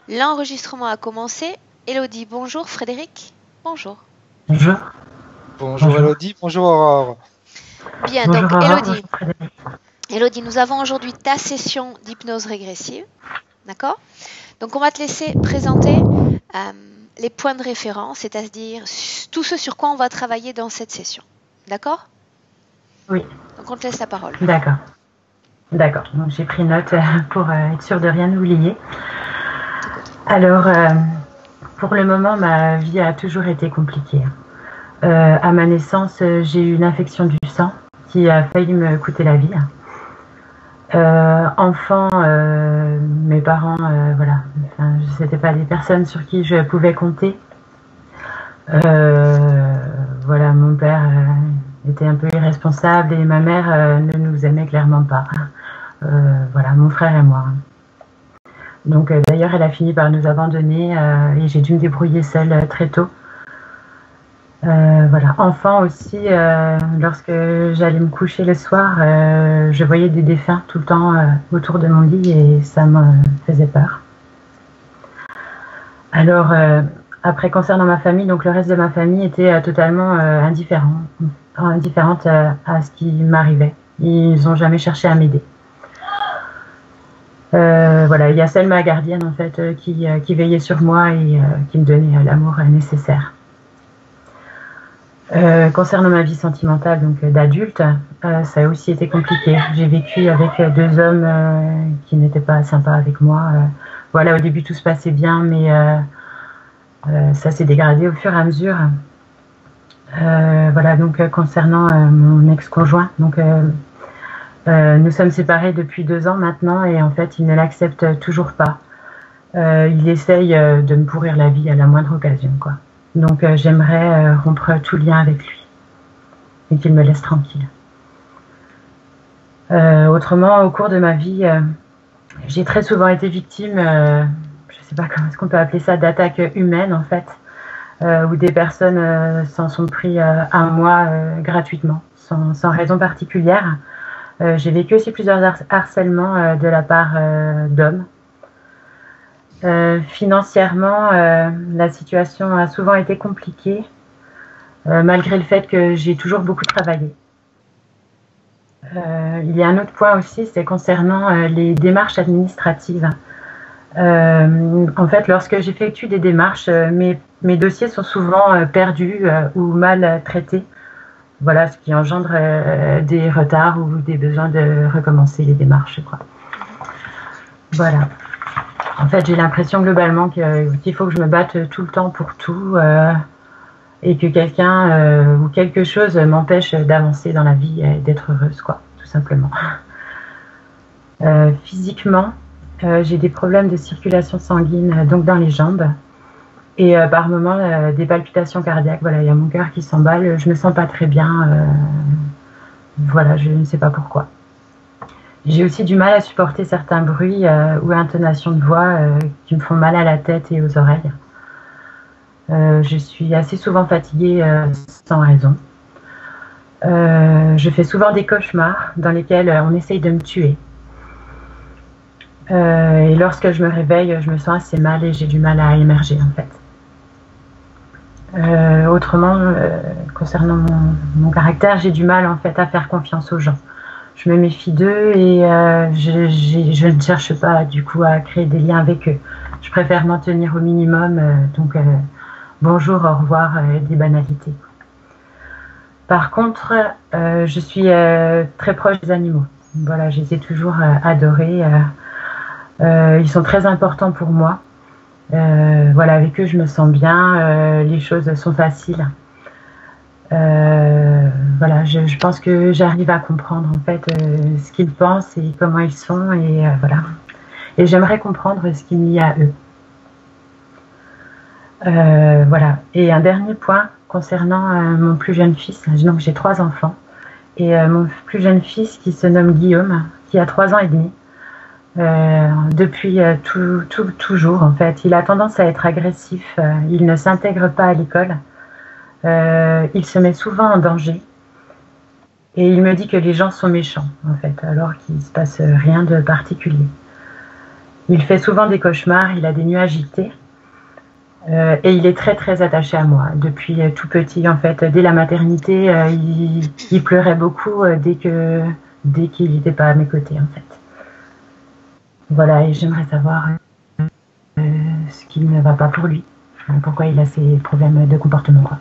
L'enregistrement a commencé. Elodie, bonjour. Frédéric, bonjour. Bonjour. Bonjour Elodie, bonjour Aurore. Bien, Bonjour donc Aurore, Elodie. bonjour Frédéric. Elodie, nous avons aujourd'hui ta session d'hypnose régressive. D'accord? Donc on va te laisser présenter les points de référence, c'est-à-dire tout ce sur quoi on va travailler dans cette session. D'accord? Oui. Donc on te laisse la parole. D'accord. D'accord. Donc j'ai pris note pour être sûre de rien oublier. Alors, pour le moment, ma vie a toujours été compliquée. À ma naissance, j'ai eu une infection du sang qui a failli me coûter la vie. Enfant, mes parents, voilà, enfin, c'était pas des personnes sur qui je pouvais compter. Voilà, mon père était un peu irresponsable et ma mère ne nous aimait clairement pas. Voilà, mon frère et moi. Donc d'ailleurs, elle a fini par nous abandonner et j'ai dû me débrouiller seule très tôt. Voilà, enfant aussi, lorsque j'allais me coucher le soir, je voyais des défunts tout le temps autour de mon lit et ça me faisait peur. Alors, après, concernant ma famille, donc le reste de ma famille était totalement indifférente à ce qui m'arrivait. Ils n'ont jamais cherché à m'aider. Voilà, il y a seule ma gardienne en fait qui veillait sur moi et qui me donnait l'amour nécessaire. Concernant ma vie sentimentale, donc d'adulte, ça a aussi été compliqué. J'ai vécu avec deux hommes qui n'étaient pas sympas avec moi. Voilà, au début tout se passait bien, mais ça s'est dégradé au fur et à mesure. Voilà, donc concernant mon ex-conjoint, donc nous sommes séparés depuis 2 ans maintenant et en fait il ne l'accepte toujours pas. Il essaye de me pourrir la vie à la moindre occasion, quoi. Donc j'aimerais rompre tout lien avec lui et qu'il me laisse tranquille. Autrement, au cours de ma vie, j'ai très souvent été victime, je ne sais pas comment est-ce qu'on peut appeler ça, d'attaques humaines en fait, où des personnes s'en sont pris à moi gratuitement, sans raison particulière. J'ai vécu aussi plusieurs harcèlements de la part d'hommes. Financièrement, la situation a souvent été compliquée, malgré le fait que j'ai toujours beaucoup travaillé. Il y a un autre point aussi, c'est concernant les démarches administratives. En fait, lorsque j'effectue des démarches, mes dossiers sont souvent perdus ou mal traités. Voilà, ce qui engendre des retards ou des besoins de recommencer les démarches, quoi. Voilà. En fait, j'ai l'impression globalement qu'il faut que je me batte tout le temps pour tout et que quelqu'un ou quelque chose m'empêche d'avancer dans la vie et d'être heureuse, quoi, tout simplement. Physiquement, j'ai des problèmes de circulation sanguine, donc dans les jambes. Et par moments, des palpitations cardiaques. Voilà, il y a mon cœur qui s'emballe. Je me sens pas très bien. Voilà, je ne sais pas pourquoi. J'ai aussi du mal à supporter certains bruits ou intonations de voix qui me font mal à la tête et aux oreilles. Je suis assez souvent fatiguée sans raison. Je fais souvent des cauchemars dans lesquels on essaye de me tuer. Et lorsque je me réveille, je me sens assez mal et j'ai du mal à émerger en fait. Autrement, concernant mon caractère, j'ai du mal en fait à faire confiance aux gens. Je me méfie d'eux et je ne cherche pas du coup à créer des liens avec eux. Je préfère m'en tenir au minimum, donc bonjour, au revoir, des banalités. Par contre, je suis très proche des animaux. Voilà, je les ai toujours adorés. Ils sont très importants pour moi. Voilà, avec eux je me sens bien, les choses sont faciles. Voilà, je pense que j'arrive à comprendre en fait ce qu'ils pensent et comment ils sont et voilà. Et j'aimerais comprendre ce qu'il y a à eux. Voilà. Et un dernier point concernant mon plus jeune fils. Donc j'ai 3 enfants et mon plus jeune fils qui se nomme Guillaume, qui a 3 ans et demi. Depuis toujours en fait, il a tendance à être agressif, il ne s'intègre pas à l'école, il se met souvent en danger et il me dit que les gens sont méchants en fait, alors qu'il ne se passe rien de particulier. Il fait souvent des cauchemars, il a des nuits agitées. Et il est très très attaché à moi. Depuis tout petit, en fait, dès la maternité, il pleurait beaucoup dès qu'il n'était pas à mes côtés, en fait. Voilà, et j'aimerais savoir ce qui ne va pas pour lui, pourquoi il a ces problèmes de comportement, quoi.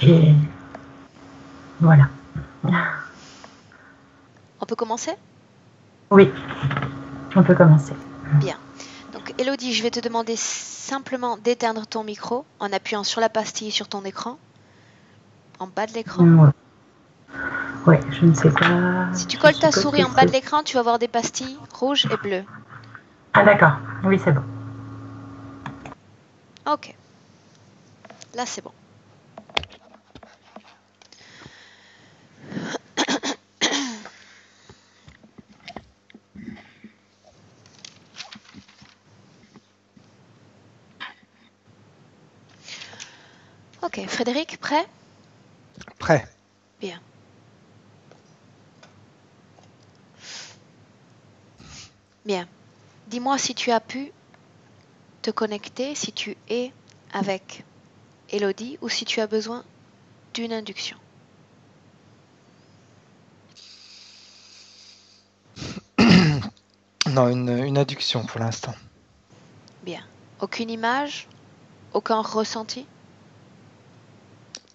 Et voilà. On peut commencer? Oui, on peut commencer. Bien. Donc, Elodie, je vais te demander simplement d'éteindre ton micro en appuyant sur la pastille sur ton écran, en bas de l'écran. Oui, je ne sais pas. Si tu colles ta suppose souris que en bas de c'est... l'écran, tu vas voir des pastilles rouges et bleues. Ah d'accord, oui c'est bon. Ok. Là, c'est bon. Ok, Frédéric, prêt? Prêt. Bien. Bien. Dis-moi si tu as pu te connecter, si tu es avec Elodie ou si tu as besoin d'une induction. Non, une adduction pour l'instant. Bien. Aucune image? Aucun ressenti?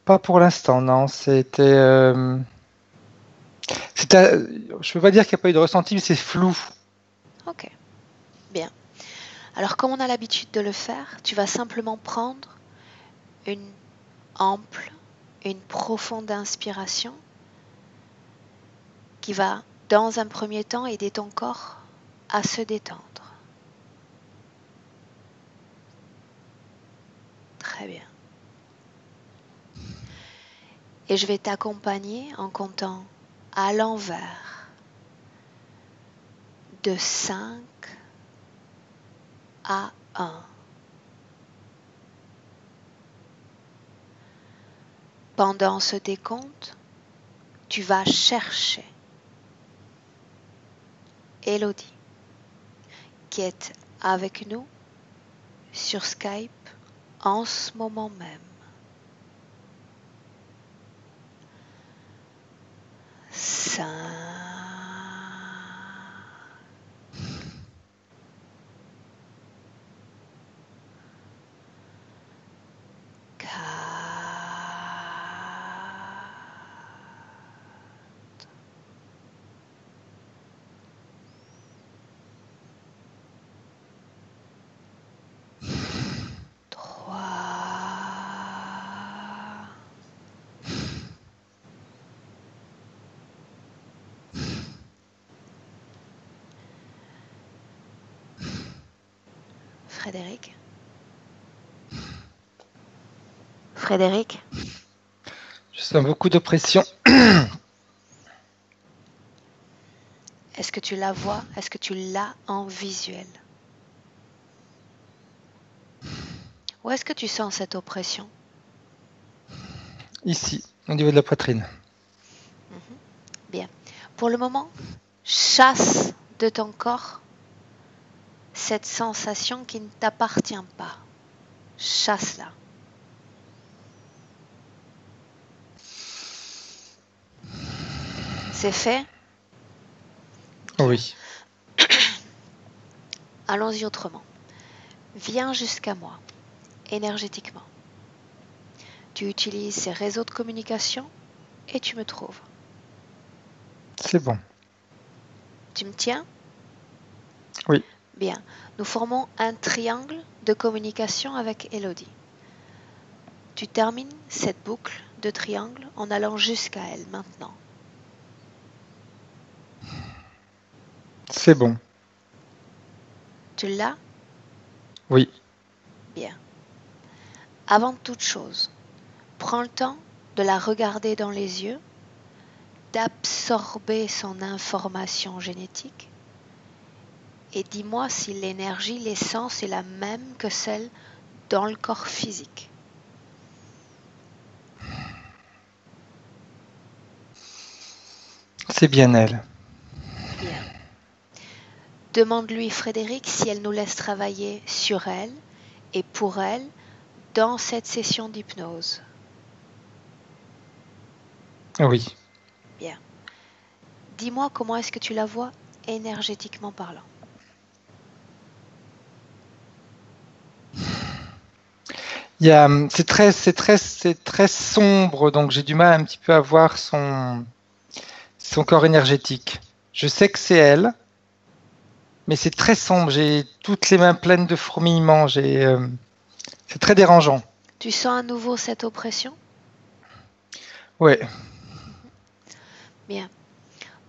Pas pour l'instant, non. Je peux pas dire qu'il n'y a pas eu de ressenti, mais c'est flou. Ok. Bien. Alors, comme on a l'habitude de le faire, tu vas simplement prendre une ample, une profonde inspiration qui va, dans un premier temps, aider ton corps à se détendre. Très bien. Et je vais t'accompagner en comptant à l'envers de 5 à 1. Pendant ce décompte, tu vas chercher Elodie, qui est avec nous sur Skype en ce moment même. 5, 3, Frédéric. Frédéric, Je sens beaucoup de pression. est-ce que tu la vois? Est-ce que tu l'as en visuel? Où est-ce que tu sens cette oppression? Ici, au niveau de la poitrine. Bien. Pour le moment, chasse de ton corps cette sensation qui ne t'appartient pas. Chasse-la. C'est fait? Oui. Allons-y autrement. Viens jusqu'à moi, énergétiquement. Tu utilises ces réseaux de communication et tu me trouves. C'est bon. Tu me tiens? Oui. Bien. Nous formons un triangle de communication avec Elodie. Tu termines cette boucle de triangle en allant jusqu'à elle maintenant. C'est bon. Tu l'as? Oui. Bien. Avant toute chose, prends le temps de la regarder dans les yeux, d'absorber son information génétique et dis-moi si l'énergie, l'essence est la même que celle dans le corps physique. C'est bien elle. Bien. Demande-lui, Frédéric, si elle nous laisse travailler sur elle et pour elle dans cette session d'hypnose. Oui. Bien. Dis-moi comment est-ce que tu la vois énergétiquement parlant. C'est très sombre, donc j'ai du mal un petit peu à voir son corps énergétique. Je sais que c'est elle, mais c'est très sombre. J'ai toutes les mains pleines de fourmillements. C'est très dérangeant. Tu sens à nouveau cette oppression? Ouais. Bien.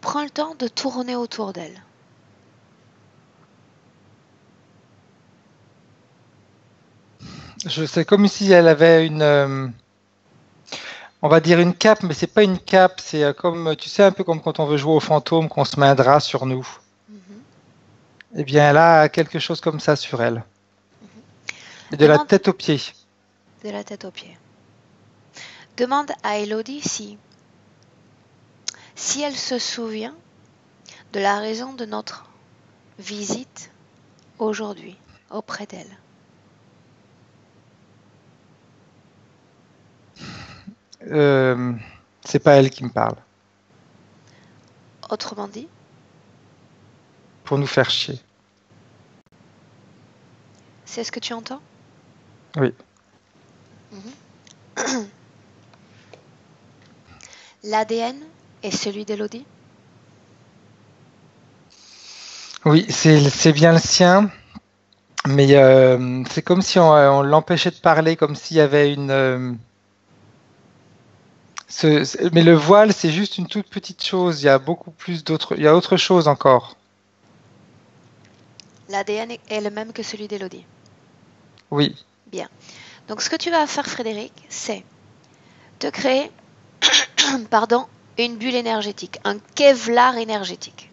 Prends le temps de tourner autour d'elle. C'est comme si elle avait on va dire une cape, mais c'est pas une cape. C'est comme, tu sais, un peu comme quand on veut jouer au fantôme, qu'on se met un drap sur nous. Mhm. Eh bien, elle a quelque chose comme ça sur elle. Et de la Demande tête aux pieds. de la tête aux pieds. Demande à Elodie si elle se souvient de la raison de notre visite aujourd'hui auprès d'elle. Euh, c'est pas elle qui me parle. Autrement dit, Pour nous faire chier. c'est ce que tu entends? Oui. L'ADN est celui d'Elodie? Oui, c'est bien le sien. Mais c'est comme si on l'empêchait de parler, comme s'il y avait mais le voile, c'est juste une toute petite chose. Il y a beaucoup plus d'autres. Il y a autre chose encore. L'ADN est le même que celui d'Elodie. Oui. Bien. Donc ce que tu vas faire, Frédéric, c'est te créer pardon, une bulle énergétique, un Kevlar énergétique,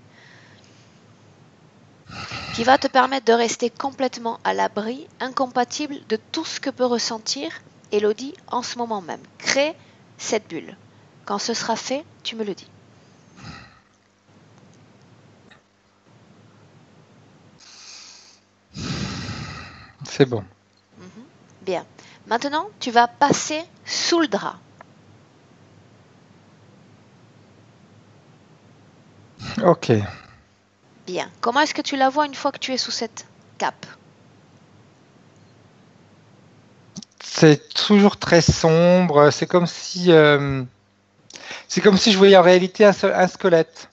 qui va te permettre de rester complètement à l'abri, incompatible de tout ce que peut ressentir Elodie en ce moment même. Crée cette bulle. Quand ce sera fait, tu me le dis. C'est bon. Bien. Maintenant, tu vas passer sous le drap. Ok. Bien. Comment est-ce que tu la vois une fois que tu es sous cette cape? C'est toujours très sombre. C'est comme si je voyais en réalité un squelette.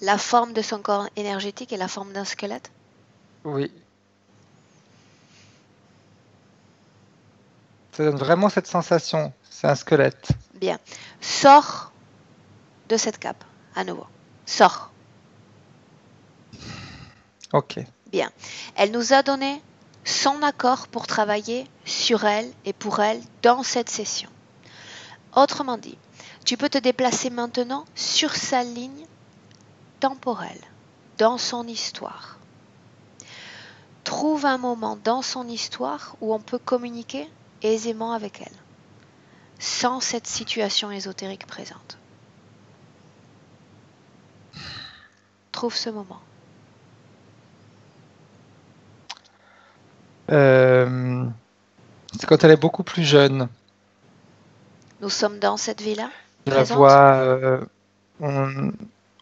La forme de son corps énergétique est la forme d'un squelette? Oui. Ça donne vraiment cette sensation. C'est un squelette. Bien. Sors de cette cape, à nouveau. Sors. Ok. Bien. Elle nous a donné son accord pour travailler sur elle et pour elle dans cette session. Autrement dit, tu peux te déplacer maintenant sur sa ligne temporelle, dans son histoire. Trouve un moment dans son histoire où on peut communiquer aisément avec elle, sans cette situation ésotérique présente. Trouve ce moment. C'est quand elle est beaucoup plus jeune. Nous sommes dans cette vie-là, Je la présente? vois. On,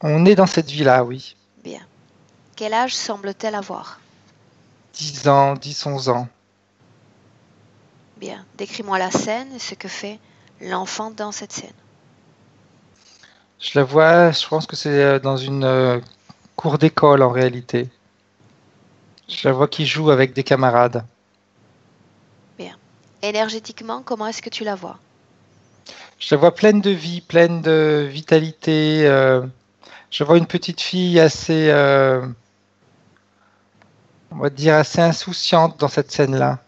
on est dans cette vie-là, oui. Bien. Quel âge semble-t-elle avoir? 10 ans, 10, 11 ans. Bien. Décris-moi la scène et ce que fait l'enfant dans cette scène. Je la vois, je pense que c'est dans une cour d'école en réalité. Je la vois qui joue avec des camarades. Bien. Énergétiquement, comment est-ce que tu la vois? Je la vois pleine de vie, pleine de vitalité. Je vois une petite fille assez, on va dire, assez insouciante dans cette scène-là.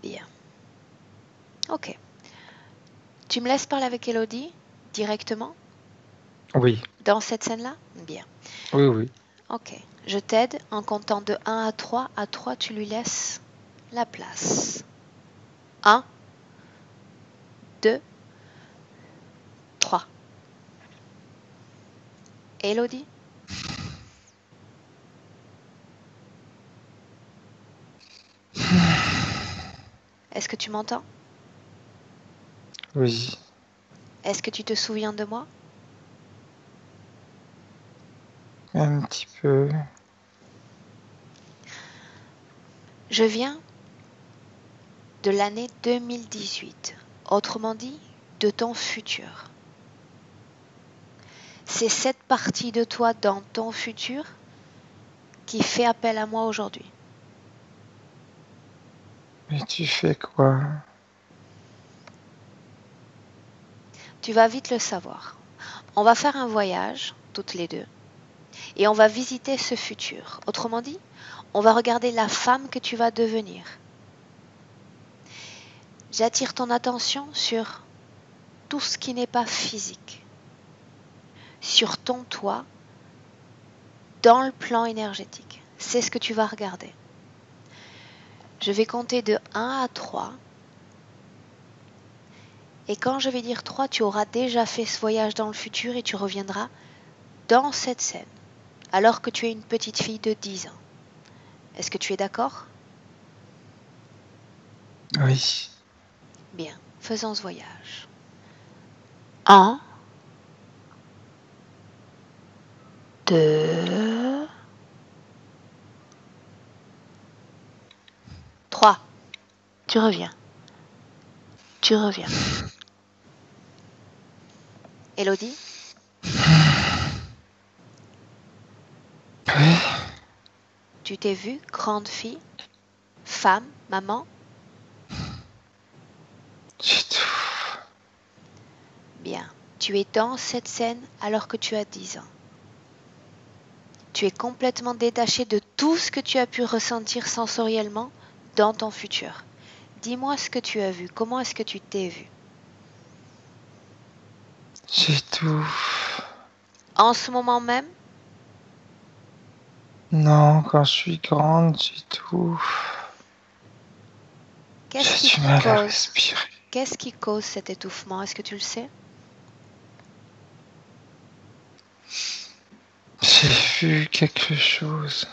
Bien. Ok. Tu me laisses parler avec Elodie directement Oui, dans cette scène-là? Bien. oui, oui. Ok. Je t'aide en comptant de 1 à 3. À 3, tu lui laisses la place. 1, 2, 3. Elodie? Est-ce que tu m'entends? Oui. Est-ce que tu te souviens de moi? Un petit peu. Je viens de l'année 2018, autrement dit, de ton futur. C'est cette partie de toi dans ton futur qui fait appel à moi aujourd'hui. Mais tu fais quoi? Tu vas vite le savoir. On va faire un voyage, toutes les deux, et on va visiter ce futur. Autrement dit, on va regarder la femme que tu vas devenir. J'attire ton attention sur tout ce qui n'est pas physique, sur ton toit, dans le plan énergétique. C'est ce que tu vas regarder. Je vais compter de 1 à 3. Et quand je vais dire 3, tu auras déjà fait ce voyage dans le futur et tu reviendras dans cette scène, alors que tu es une petite fille de 10 ans. Est-ce que tu es d'accord? Oui. Bien, faisons ce voyage. 1, 2, 3. Tu reviens. Tu reviens. Élodie? Oui. Tu t'es vue grande fille, femme, maman? J'ai tout. Bien, tu es dans cette scène alors que tu as 10 ans. Tu es complètement détaché de tout ce que tu as pu ressentir sensoriellement dans ton futur. Dis-moi ce que tu as vu, comment est-ce que tu t'es vu? J'ai tout. En ce moment même? Non, quand je suis grande, j'ai tout. Qu'est-ce J'ai du mal à respirer. Qu'est-ce qui cause cet étouffement? Est-ce que tu le sais? J'ai vu quelque chose.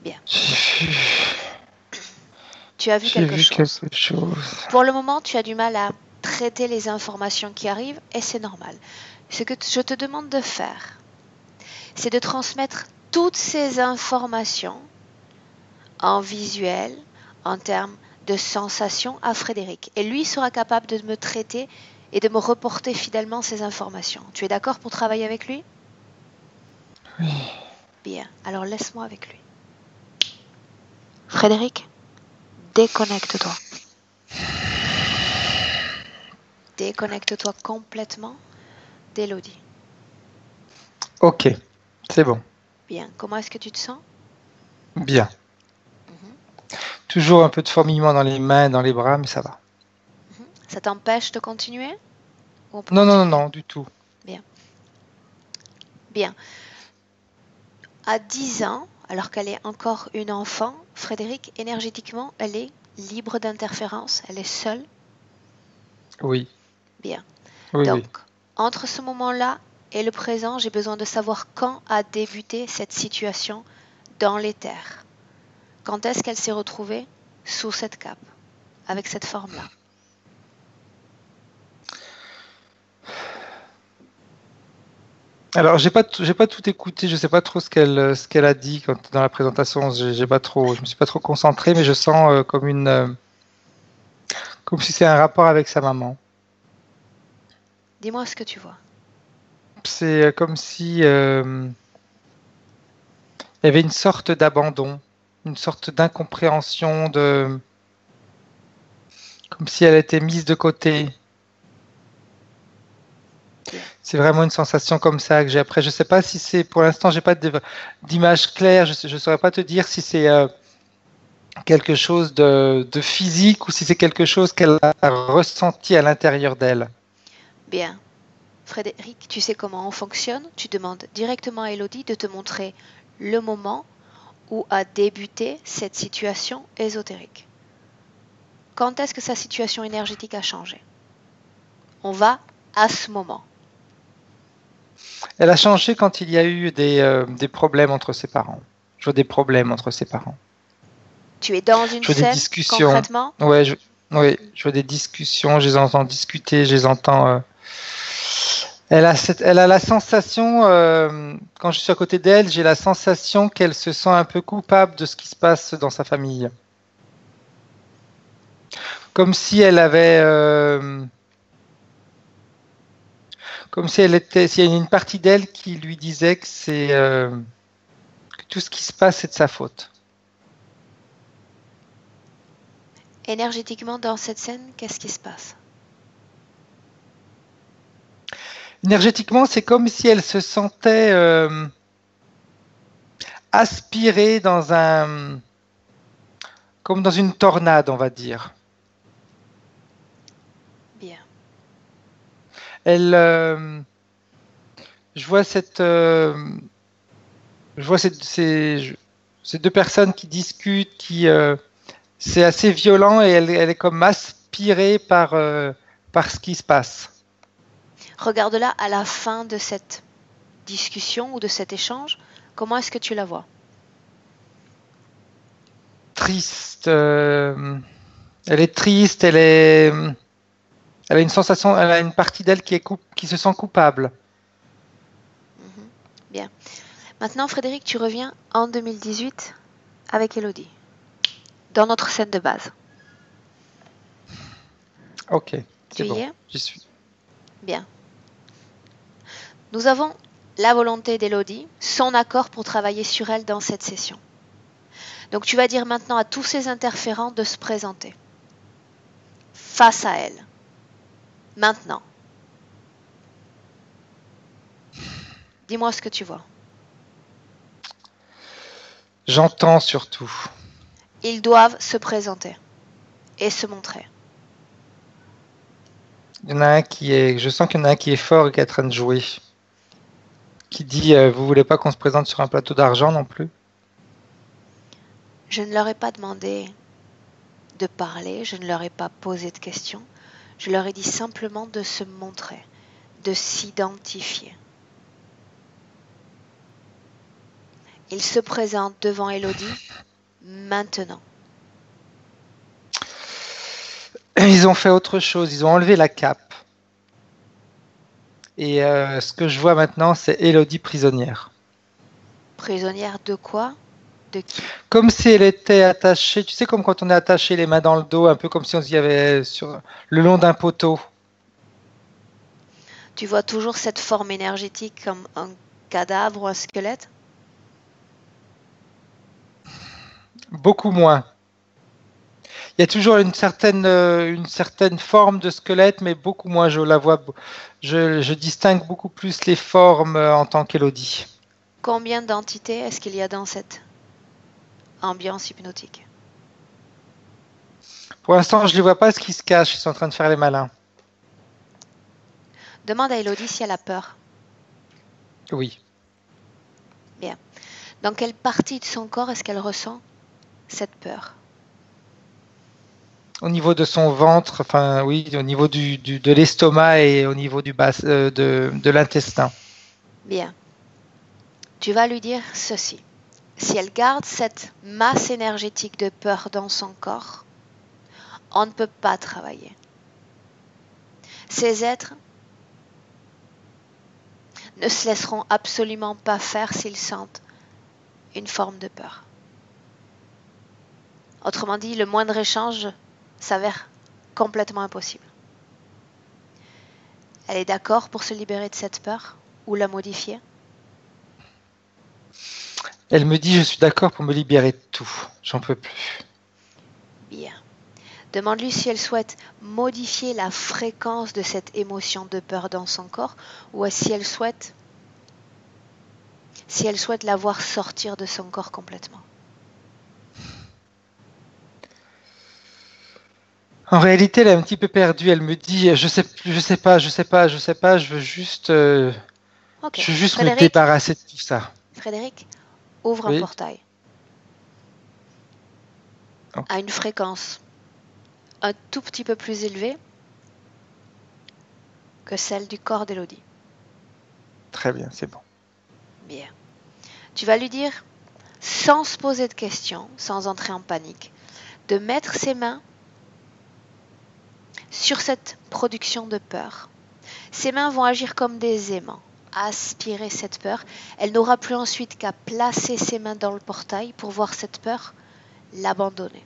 Bien. J'ai vu Tu as vu quelque chose. quelque chose. Pour le moment, tu as du mal à traiter les informations qui arrivent et c'est normal. Ce que je te demande de faire, c'est de transmettre toutes ces informations en visuel, en termes de sensations à Frédéric. Et lui sera capable de me traiter et de me reporter fidèlement ces informations. Tu es d'accord pour travailler avec lui? Oui. Bien, alors laisse-moi avec lui. Frédéric, déconnecte-toi. Déconnecte-toi complètement d'Élodie. Ok, c'est bon. Bien, comment est-ce que tu te sens? Bien. Toujours un peu de fourmillement dans les mains, dans les bras, mais ça va. Ça t'empêche de continuer? Ou on peut Non, non, non, continuer? non, du tout. Bien. À 10 ans, alors qu'elle est encore une enfant, Frédéric, énergétiquement, elle est libre d'interférence, elle est seule. Oui. Bien. Oui, Donc, oui. entre ce moment-là et le présent, j'ai besoin de savoir quand a débuté cette situation dans les terres. Quand est-ce qu'elle s'est retrouvée sous cette cape, avec cette forme-là? Alors, j'ai pas tout écouté. Je sais pas trop ce qu'elle a dit dans la présentation. Je me suis pas trop concentré, mais je sens comme si c'est un rapport avec sa maman. Dis-moi ce que tu vois. C'est comme si il y avait une sorte d'abandon, une sorte d'incompréhension, comme si elle était mise de côté. C'est vraiment une sensation comme ça que j'ai. Après, je sais pas si c'est, pour l'instant, j'ai pas d'image claire. Je saurais pas te dire si c'est quelque chose de physique ou si c'est quelque chose qu'elle a ressenti à l'intérieur d'elle. Bien. Frédéric, tu sais comment on fonctionne? Tu demandes directement à Élodie de te montrer le moment où a débuté cette situation ésotérique. Quand est-ce que sa situation énergétique a changé? On va à ce moment. Elle a changé quand il y a eu des problèmes entre ses parents. Je vois des problèmes entre ses parents. Tu es dans une Je vois des scène discussions. concrètement? Ouais, je vois des discussions, je les entends discuter, je les entends. Elle a la sensation, quand je suis à côté d'elle, j'ai la sensation qu'elle se sent un peu coupable de ce qui se passe dans sa famille. Comme si elle avait, comme si elle était, s'il y a une partie d'elle qui lui disait que que tout ce qui se passe, c'est de sa faute. Énergétiquement, dans cette scène, qu'est-ce qui se passe? Énergétiquement, c'est comme si elle se sentait aspirée comme dans une tornade, on va dire. Bien. Elle, je vois je vois ces deux personnes qui discutent, c'est assez violent et elle est comme aspirée par ce qui se passe. Regarde-la à la fin de cette discussion ou de cet échange. Comment est-ce que tu la vois? Triste, elle est triste, elle a une sensation, elle a une partie d'elle qui se sent coupable. Mhm. Bien. Maintenant, Frédéric, tu reviens en 2018 avec Elodie, dans notre scène de base. Ok, Tu c'est y bon, es? j'y suis. Bien. Nous avons la volonté d'Elodie, son accord pour travailler sur elle dans cette session. Donc tu vas dire maintenant à tous ces interférents de se présenter face à elle. Maintenant. Dis-moi ce que tu vois. J'entends surtout. Ils doivent se présenter et se montrer. Il y en a un je sens qu'il y en a un qui est fort et qui est en train de jouer. Qui dit, vous voulez pas qu'on se présente sur un plateau d'argent non plus? Je ne leur ai pas demandé de parler, je ne leur ai pas posé de questions. Je leur ai dit simplement de se montrer, de s'identifier. Ils se présentent devant Elodie maintenant. Ils ont fait autre chose, ils ont enlevé la cape. Et ce que je vois maintenant, c'est Élodie prisonnière. Prisonnière de quoi? De qui? Comme si elle était attachée, tu sais, comme quand on est attaché les mains dans le dos, un peu comme si on y avait sur le long d'un poteau. Tu vois toujours cette forme énergétique comme un cadavre ou un squelette? Beaucoup moins. Il y a toujours une certaine forme de squelette, mais beaucoup moins. Je la vois, je distingue beaucoup plus les formes en tant qu'Élodie. Combien d'entités est-ce qu'il y a dans cette ambiance hypnotique? Pour l'instant, je ne les vois pas, ce qui se cache. Ils sont en train de faire les malins. Demande à Elodie si elle a peur. Oui. Bien. Dans quelle partie de son corps est-ce qu'elle ressent cette peur? Au niveau de son ventre, enfin oui, au niveau de l'estomac et au niveau de l'intestin. Bien. Tu vas lui dire ceci. Si elle garde cette masse énergétique de peur dans son corps, on ne peut pas travailler. Ces êtres ne se laisseront absolument pas faire s'ils sentent une forme de peur. Autrement dit, le moindre échange s'avère complètement impossible. Elle est d'accord pour se libérer de cette peur ou la modifier? Elle me dit, je suis d'accord pour me libérer de tout. J'en peux plus. Bien. Demande-lui si elle souhaite modifier la fréquence de cette émotion de peur dans son corps ou si elle souhaite la voir sortir de son corps complètement. En réalité, elle est un petit peu perdue. Elle me dit, je veux juste, Ok. je veux juste me débarrasser de tout ça. Frédéric, ouvre un Oui. portail Ok. à une fréquence un tout petit peu plus élevée que celle du corps d'Élodie. Très bien, c'est bon. Bien. Tu vas lui dire, sans se poser de questions, sans entrer en panique, de mettre ses mains sur cette production de peur. Ses mains vont agir comme des aimants, aspirer cette peur. Elle n'aura plus ensuite qu'à placer ses mains dans le portail pour voir cette peur, l'abandonner,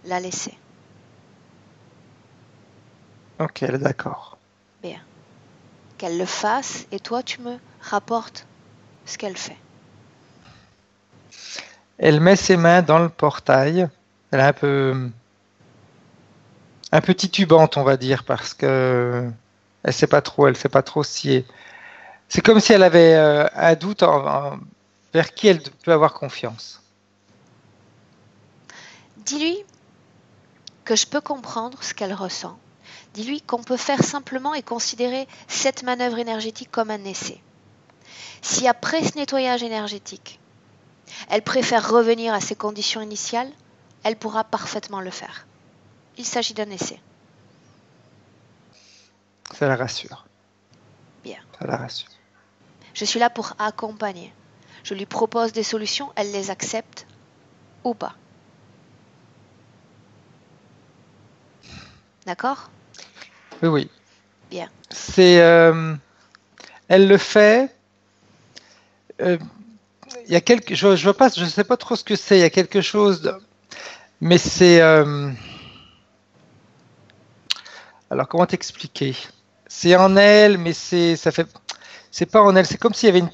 la laisser. Ok, elle est d'accord. Bien. Qu'elle le fasse et toi tu me rapportes ce qu'elle fait. Elle met ses mains dans le portail. Elle est un peu titubante, on va dire, parce que elle sait pas trop si. C'est comme si elle avait un doute vers qui elle peut avoir confiance. Dis-lui que je peux comprendre ce qu'elle ressent. Dis-lui qu'on peut faire simplement et considérer cette manœuvre énergétique comme un essai. Si après ce nettoyage énergétique, elle préfère revenir à ses conditions initiales, elle pourra parfaitement le faire. Il s'agit d'un essai. Ça la rassure. Bien. Ça la rassure. Je suis là pour accompagner. Je lui propose des solutions, elle les accepte ou pas. D'accord? Oui, oui. Bien. Elle le fait. Il y a je vois pas, je sais pas trop ce que c'est. Il y a quelque chose, mais c'est. Alors comment t'expliquer? C'est en elle, mais c'est pas en elle. C'est comme s'il y avait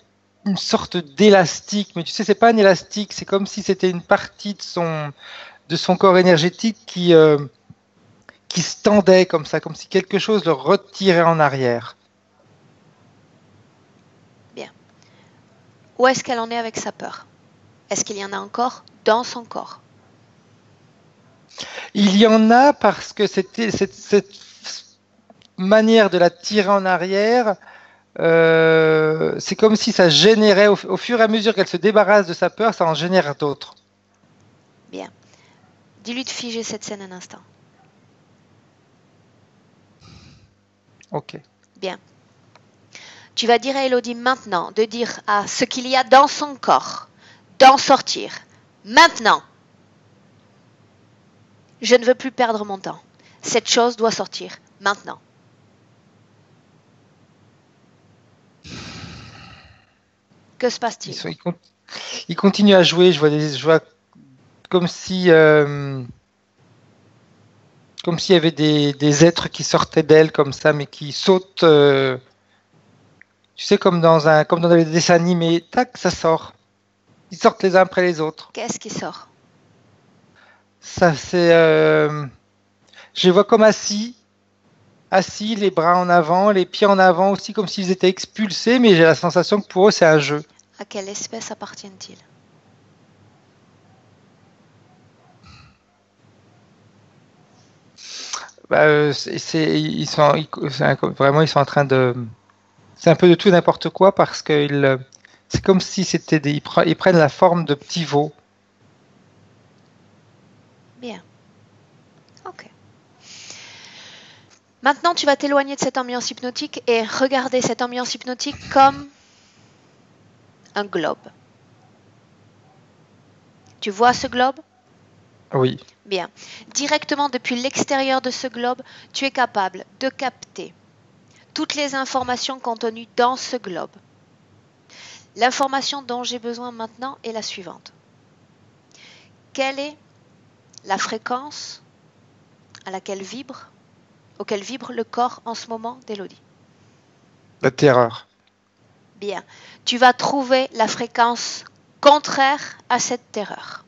une sorte d'élastique, mais tu sais, c'est pas un élastique. C'est comme si c'était une partie de son corps énergétique qui se tendait comme ça, comme si quelque chose le retirait en arrière. Bien. Où est-ce qu'elle en est avec sa peur? Est-ce qu'il y en a encore dans son corps? Il y en a parce que c'était cette manière de la tirer en arrière, c'est comme si ça générait, au fur et à mesure qu'elle se débarrasse de sa peur, ça en génère d'autres. Bien. Dis-lui de figer cette scène un instant. Ok. Bien. Tu vas dire à Elodie maintenant de dire à ce qu'il y a dans son corps d'en sortir. Maintenant. Je ne veux plus perdre mon temps. Cette chose doit sortir maintenant. Que se passe-t-il? Ils continuent à jouer. Je vois comme si, comme s'il y avait des êtres qui sortaient d'elle comme ça, mais qui sautent. Tu sais, comme dans les dessins animés. Tac, ça sort. Ils sortent les uns après les autres. Qu'est-ce qui sort? Ça, c'est. Je les vois comme assis, les bras en avant, les pieds en avant aussi, comme s'ils étaient expulsés, mais j'ai la sensation que pour eux, c'est un jeu. À quelle espèce appartiennent-ils? Vraiment, ils sont en train de. C'est un peu de tout et n'importe quoi parce que c'est comme si c'était ils prennent la forme de petits veaux. Bien. Ok. Maintenant, tu vas t'éloigner de cette ambiance hypnotique et regarder cette ambiance hypnotique comme un globe. Tu vois ce globe? Oui. Bien. Directement depuis l'extérieur de ce globe, tu es capable de capter toutes les informations contenues dans ce globe. L'information dont j'ai besoin maintenant est la suivante. Quelle est la fréquence auquel vibre le corps en ce moment d'Elodie? La terreur. Bien. Tu vas trouver la fréquence contraire à cette terreur.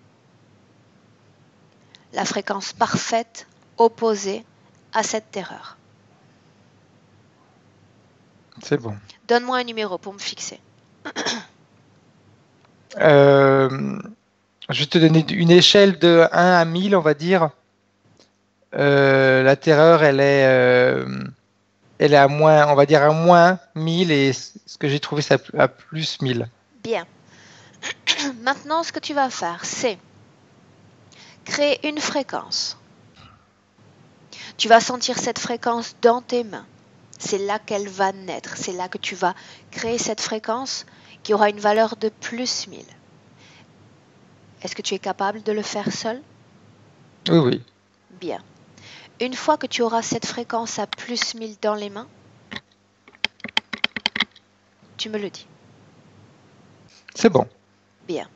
La fréquence parfaite opposée à cette terreur. C'est bon. Donne-moi un numéro pour me fixer. Je vais te donner une échelle de 1 à 1000, on va dire. La terreur, elle est à moins, on va dire à moins 1000 et ce que j'ai trouvé, c'est à plus 1000. Bien. Maintenant, ce que tu vas faire, c'est créer une fréquence. Tu vas sentir cette fréquence dans tes mains. C'est là qu'elle va naître. C'est là que tu vas créer cette fréquence qui aura une valeur de plus 1000. Est-ce que tu es capable de le faire seul? Oui, oui. Bien. Une fois que tu auras cette fréquence à plus 1000 dans les mains, tu me le dis. C'est bon. Bien.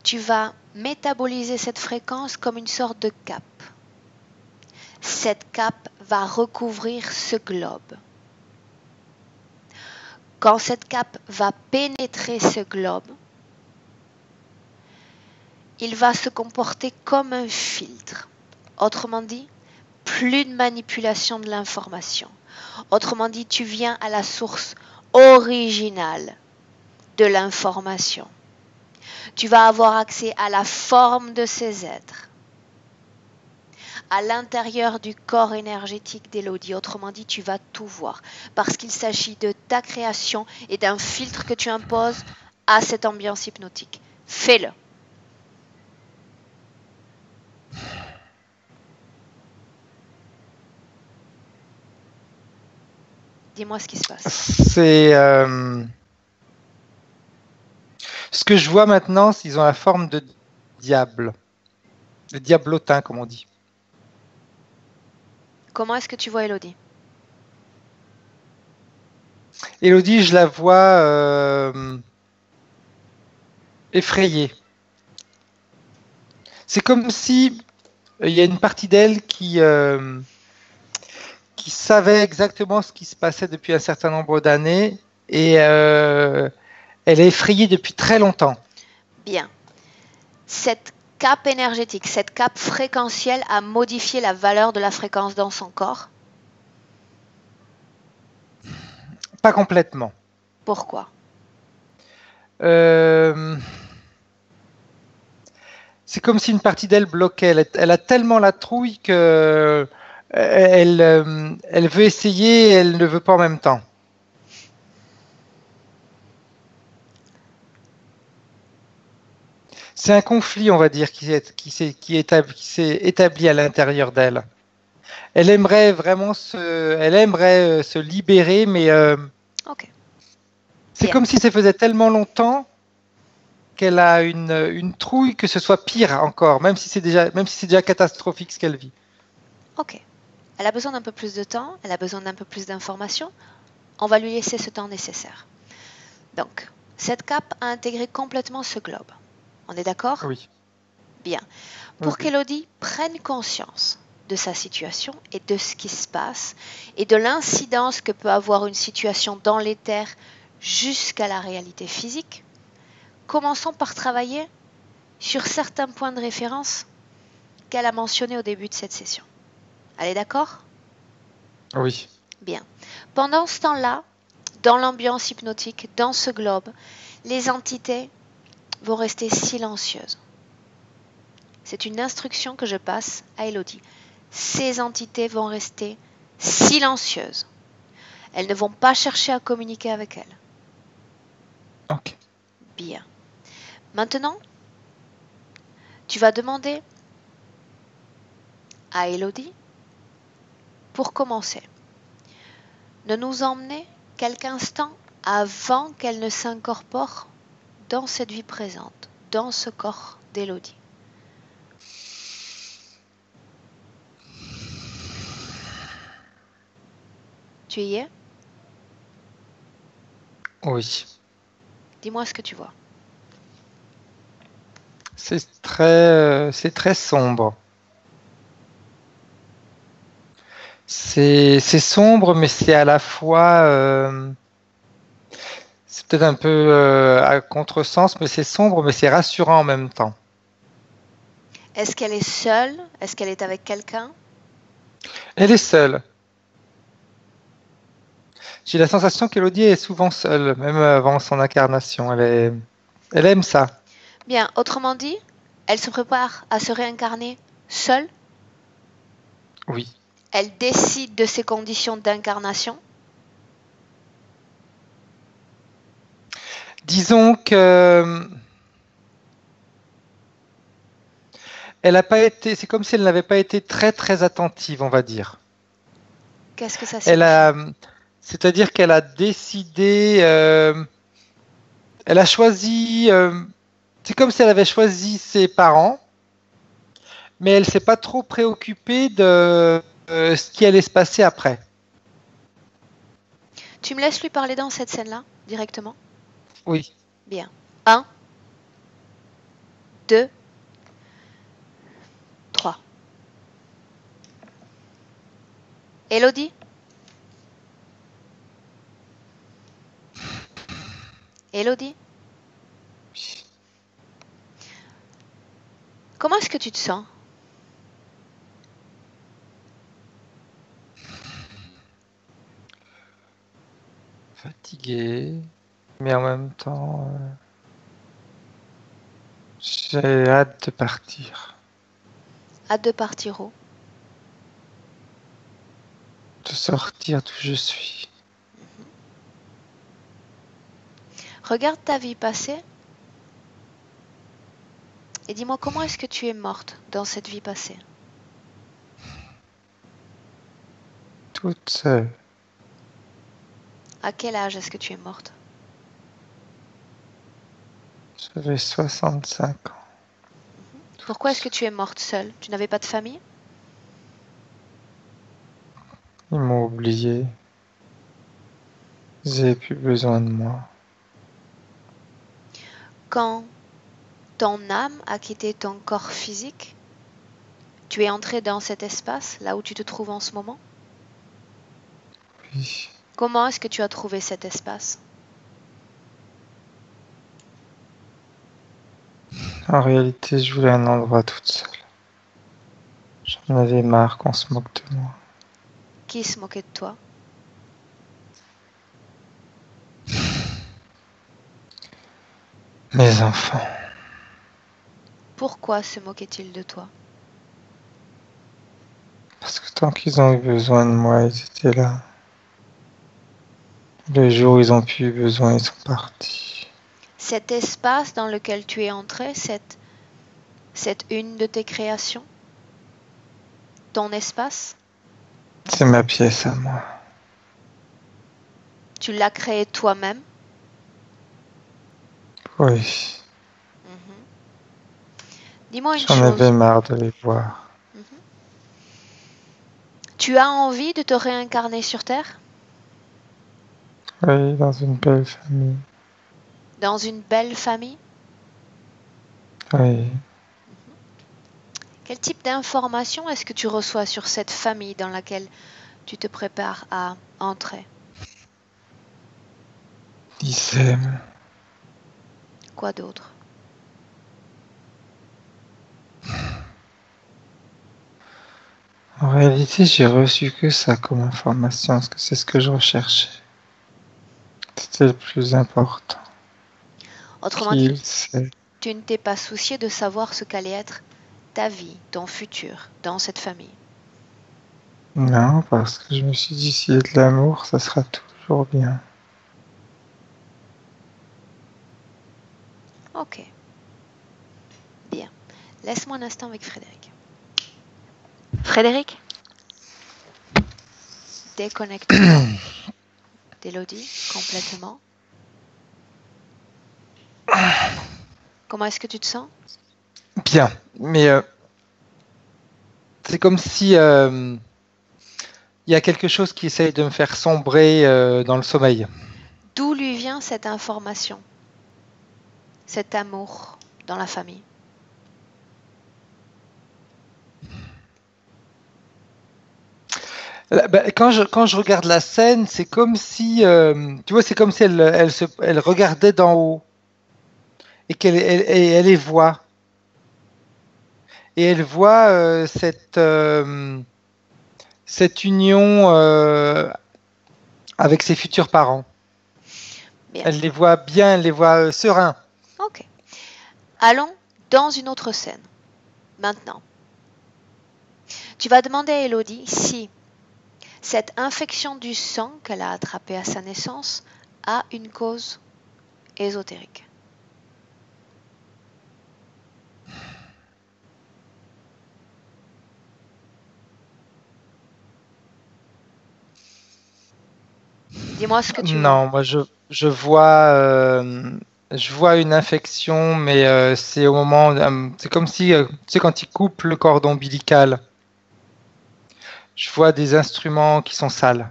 Tu vas métaboliser cette fréquence comme une sorte de cape. Cette cape va recouvrir ce globe. Quand cette cape va pénétrer ce globe, il va se comporter comme un filtre. Autrement dit, plus de manipulation de l'information. Autrement dit, tu viens à la source originale de l'information. Tu vas avoir accès à la forme de ces êtres, à l'intérieur du corps énergétique d'Élodie. Autrement dit, tu vas tout voir, parce qu'il s'agit de ta création et d'un filtre que tu imposes à cette ambiance hypnotique. Fais-le. Dis-moi ce qui se passe. C'est ce que je vois maintenant, ils ont la forme de diable, de diablotin, comme on dit. Comment est-ce que tu vois Élodie? Élodie, je la vois effrayée. C'est comme si il y a une partie d'elle qui savait exactement ce qui se passait depuis un certain nombre d'années et elle est effrayée depuis très longtemps. Bien. Cette cape énergétique, cette cape fréquentielle a modifié la valeur de la fréquence dans son corps. Pas complètement. Pourquoi? C'est comme si une partie d'elle bloquait. Elle a tellement la trouille que elle veut essayer et elle ne veut pas en même temps. C'est un conflit, on va dire, qui s'est établi à l'intérieur d'elle. Elle aimerait vraiment se libérer, mais Ok. c'est Bien. comme si ça faisait tellement longtemps qu'elle a une trouille que ce soit pire encore, même si c'est déjà catastrophique ce qu'elle vit. Ok. Elle a besoin d'un peu plus de temps, elle a besoin d'un peu plus d'informations. On va lui laisser ce temps nécessaire. Donc, cette cape a intégré complètement ce globe. On est d'accord? Oui. Bien. Pour Oui. qu'Élodie prenne conscience de sa situation et de ce qui se passe et de l'incidence que peut avoir une situation dans l'éther jusqu'à la réalité physique, commençons par travailler sur certains points de référence qu'elle a mentionnés au début de cette session. Elle est d'accord? Oui. Bien. Pendant ce temps-là, dans l'ambiance hypnotique, dans ce globe, les entités vont rester silencieuses. C'est une instruction que je passe à Élodie. Ces entités vont rester silencieuses. Elles ne vont pas chercher à communiquer avec elles. Ok. Bien. Maintenant, tu vas demander à Élodie, pour commencer, de nous emmener quelques instants avant qu'elle ne s'incorpore dans cette vie présente, dans ce corps d'Élodie. Tu y es? Oui. Dis-moi ce que tu vois. C'est très sombre. C'est sombre, mais c'est à la fois, c'est peut-être un peu à contresens, mais c'est sombre, mais c'est rassurant en même temps. Est-ce qu'elle est seule? Est-ce qu'elle est avec quelqu'un? Elle est seule. J'ai la sensation qu'Élodie est souvent seule, même avant son incarnation. Elle aime ça. Bien, autrement dit, elle se prépare à se réincarner seule. Oui. Elle décide de ses conditions d'incarnation. Disons que elle n'a pas été. C'est comme si elle n'avait pas été très très attentive, on va dire. Qu'est-ce que ça Elle signifie? a, c'est-à-dire qu'elle a décidé. Elle a choisi C'est comme si elle avait choisi ses parents, mais elle s'est pas trop préoccupée de ce qui allait se passer après. Tu me laisses lui parler dans cette scène-là, directement? Oui. Bien. 1, 2, 3. Élodie? Élodie? Comment est-ce que tu te sens? Fatigué, mais en même temps, j'ai hâte de partir, Hâte de partir où? de sortir d'où je suis. Regarde ta vie passée et dis-moi comment est-ce que tu es morte dans cette vie passée? Toute seule. À quel âge est-ce que tu es morte? J'avais 65 ans. Pourquoi est-ce que tu es morte seule? Tu n'avais pas de famille? Ils m'ont oublié. Ils n'avaient plus besoin de moi. Quand ton âme a quitté ton corps physique, tu es entré dans cet espace, là où tu te trouves en ce moment? Oui. Comment est-ce que tu as trouvé cet espace? En réalité, je voulais un endroit toute seule. J'en avais marre qu'on se moque de moi. Qui se moquait de toi? Mes enfants. Pourquoi se moquait-il de toi? Parce que tant qu'ils ont eu besoin de moi, ils étaient là. Le jour où ils ont plus eu besoin, ils sont partis. Cet espace dans lequel tu es entré, c'est une de tes créations? Ton espace? C'est ma pièce à moi. Tu l'as créé toi-même? Oui. Mhm. Dis-moi une J'en avais chose. marre de les voir. Mhm. Tu as envie de te réincarner sur Terre? Oui, dans une belle famille. Dans une belle famille? Oui. Quel type d'informations est-ce que tu reçois sur cette famille dans laquelle tu te prépares à entrer? Ils s'aiment. Quoi d'autre? En réalité, j'ai reçu que ça comme information, parce que c'est ce que je recherchais. C'était le plus important. Autrement dit, Qu'ils s'aiment. tu ne t'es pas soucié de savoir ce qu'allait être ta vie, ton futur, dans cette famille. Non, parce que je me suis dit, s'il y a de l'amour, ça sera toujours bien. Ok, bien. Laisse-moi un instant avec Frédéric. Frédéric, déconnecte-toi d'Élodie complètement. Comment est-ce que tu te sens? Bien, mais c'est comme si il y a quelque chose qui essaye de me faire sombrer dans le sommeil. D'où lui vient cette information, cet amour dans la famille? Quand je regarde la scène, c'est comme si, tu vois, c'est comme si elle regardait d'en haut et elle les voit. Et elle voit cette union avec ses futurs parents. Bien, Elle les voit bien, elle les voit sereins. ok. Allons dans une autre scène. Maintenant, tu vas demander à Élodie si cette infection du sang qu'elle a attrapée à sa naissance a une cause ésotérique. Dis-moi ce que tu vois. Non, moi je vois Je vois une infection, mais c'est au moment, c'est comme si, tu sais, quand ils coupent le cordon ombilical, je vois des instruments qui sont sales.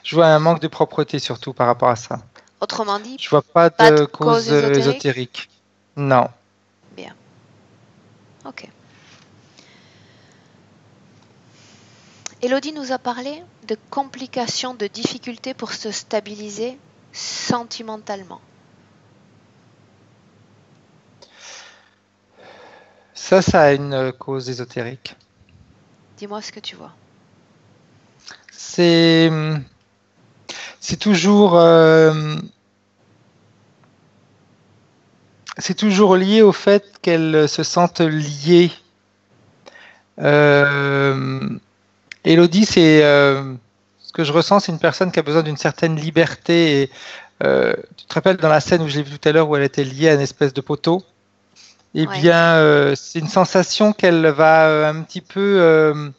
Je vois un manque de propreté surtout par rapport à ça. Autrement dit, Je vois pas pas de de cause cause ésotérique? ésotérique. Non. Bien. Ok. Élodie nous a parlé de complications, de difficultés pour se stabiliser sentimentalement. Ça a une cause ésotérique. Dis-moi ce que tu vois. C'est, c'est toujours, c'est toujours lié au fait qu'elles se sentent liées. Euh, Élodie, ce que je ressens, c'est une personne qui a besoin d'une certaine liberté. Et, tu te rappelles dans la scène où je l'ai vue tout à l'heure où elle était liée à une espèce de poteau? Eh Oui. bien, c'est une sensation qu'elle va un petit peu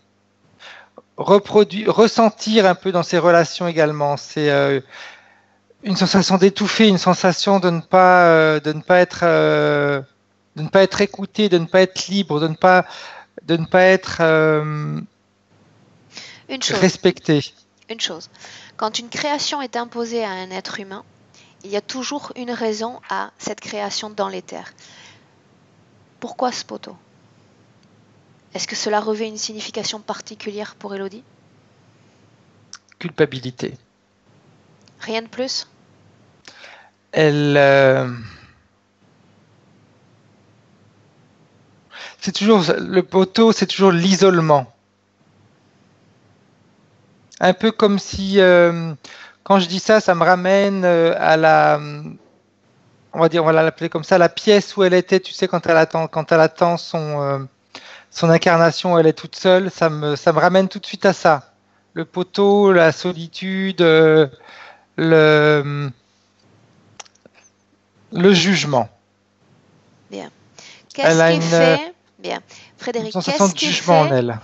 ressentir un peu dans ses relations également. C'est une sensation d'étouffer, une sensation de ne pas être écouté, de ne pas être libre, de ne pas être Une chose, respecté. une chose. Quand une création est imposée à un être humain, il y a toujours une raison à cette création dans l'éther. Pourquoi ce poteau? Est-ce que cela revêt une signification particulière pour Élodie? Culpabilité. Rien de plus? Elle, c'est toujours le poteau, c'est toujours l'isolement. Un peu comme si, quand je dis ça, ça me ramène à on va dire, on va l'appeler comme ça, la pièce où elle était, tu sais, quand elle attend son incarnation, elle est toute seule, ça me ramène tout de suite à ça. Le poteau, la solitude, le, le jugement. Bien. Elle Qu'est-ce a qui fait, bien, une Frédéric, sensation qu'est-ce de qui jugement en fait elle.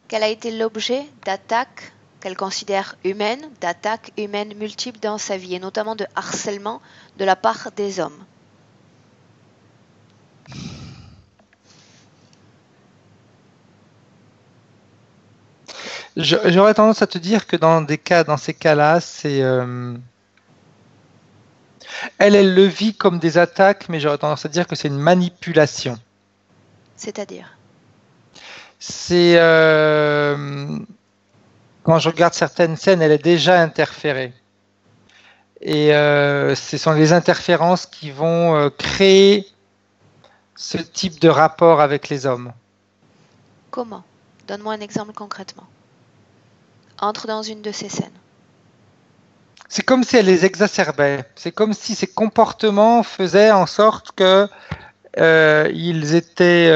qu'elle a été l'objet d'attaques qu'elle considère humaines, d'attaques humaines multiples dans sa vie, et notamment de harcèlement de la part des hommes? J'aurais tendance à te dire que dans ces cas-là, elle le vit comme des attaques, mais j'aurais tendance à dire que c'est une manipulation. C'est-à-dire? C'est quand je regarde certaines scènes, elle est déjà interférée. Et ce sont les interférences qui vont créer ce type de rapport avec les hommes. Comment? Donne-moi un exemple concrètement. Entre dans une de ces scènes. C'est comme si elle les exacerbait. C'est comme si ces comportements faisaient en sorte que ils étaient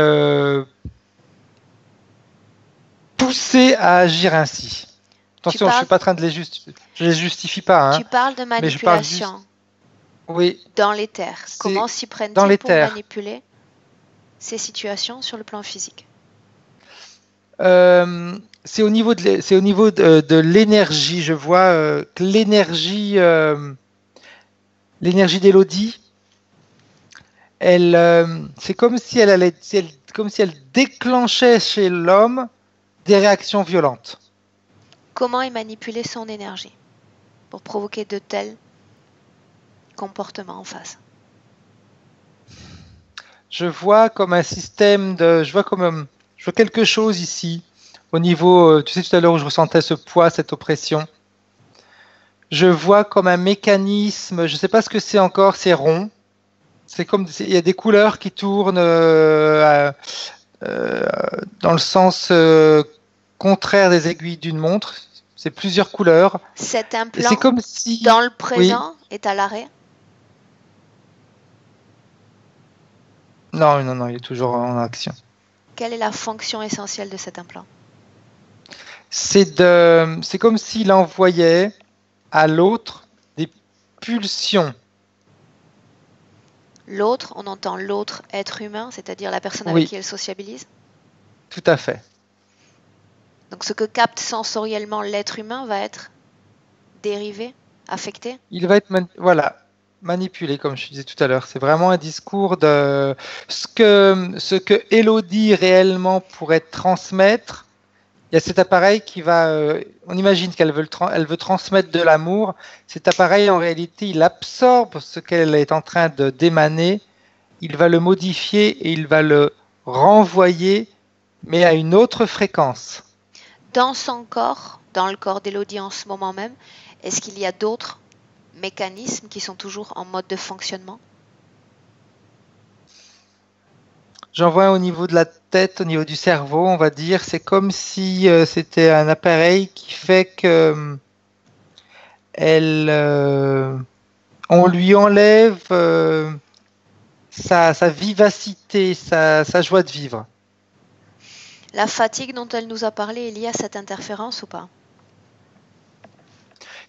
poussés à agir ainsi. Attention, je ne suis pas en train de je les justifie pas, hein, Tu parles de mais je parle juste. manipulation Oui, dans l'éther. c'est Comment s'y dans prennent-ils pour l'éther. manipuler ces situations sur le plan physique? C'est au niveau de l'énergie. Je vois que l'énergie d'Élodie, c'est comme si comme si elle déclenchait chez l'homme des réactions violentes. Comment est manipulée son énergie pour provoquer de tels comportements en face? Je vois comme un système je vois quelque chose ici au niveau, tu sais tout à l'heure où je ressentais ce poids, cette oppression. Je vois comme un mécanisme, je ne sais pas ce que c'est encore, c'est rond. Il y a des couleurs qui tournent euh, dans le sens contraire des aiguilles d'une montre. C'est plusieurs couleurs. Cet Et c'est implant, comme si, dans le oui, présent, est à l'arrêt? non, non, non, il est toujours en action. Quelle est la fonction essentielle de cet implant? C'est comme s'il envoyait à l'autre des pulsions. L'autre, on entend l'autre être humain, c'est-à-dire la personne avec Oui, qui elle sociabilise. tout à fait. Donc ce que capte sensoriellement l'être humain va être dérivé affecté. Il va être manipulé, comme je disais tout à l'heure. C'est vraiment un discours de ce que Élodie réellement pourrait transmettre. Il y a cet appareil qui va, on imagine qu'elle veut, elle veut transmettre de l'amour. Cet appareil, en réalité, il absorbe ce qu'elle est en train de d'émaner, il va le modifier et il va le renvoyer, mais à une autre fréquence. Dans son corps, dans le corps d'Élodie en ce moment même, est-ce qu'il y a d'autres mécanismes qui sont toujours en mode de fonctionnement? J'en vois un au niveau de la tête, au niveau du cerveau, on va dire. C'est comme si c'était un appareil qui fait que on lui enlève sa vivacité, sa joie de vivre. La fatigue dont elle nous a parlé est liée à cette interférence ou pas?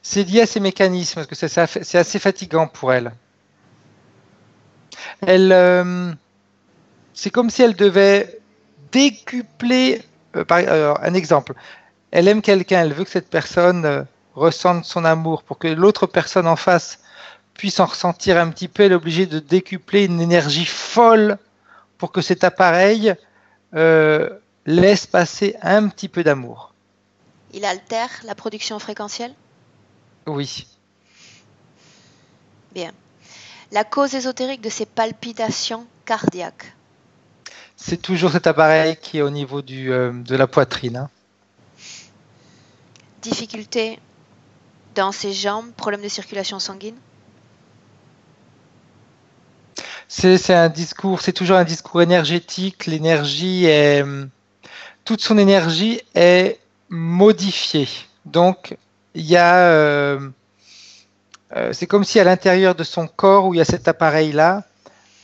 C'est lié à ces mécanismes, parce que c'est assez fatigant pour elle. C'est comme si elle devait décupler. Un exemple. Elle aime quelqu'un, elle veut que cette personne ressente son amour. Pour que l'autre personne en face puisse en ressentir un petit peu, elle est obligée de décupler une énergie folle pour que cet appareil laisse passer un petit peu d'amour. Il altère la production fréquentielle? Oui. Bien. La cause ésotérique de ces palpitations cardiaques? C'est toujours cet appareil qui est au niveau de la poitrine. Hein. Difficulté dans ses jambes, problème de circulation sanguine? C'est un discours, c'est toujours un discours énergétique. Toute son énergie est modifiée. Donc, il y a, c'est comme si à l'intérieur de son corps où il y a cet appareil-là,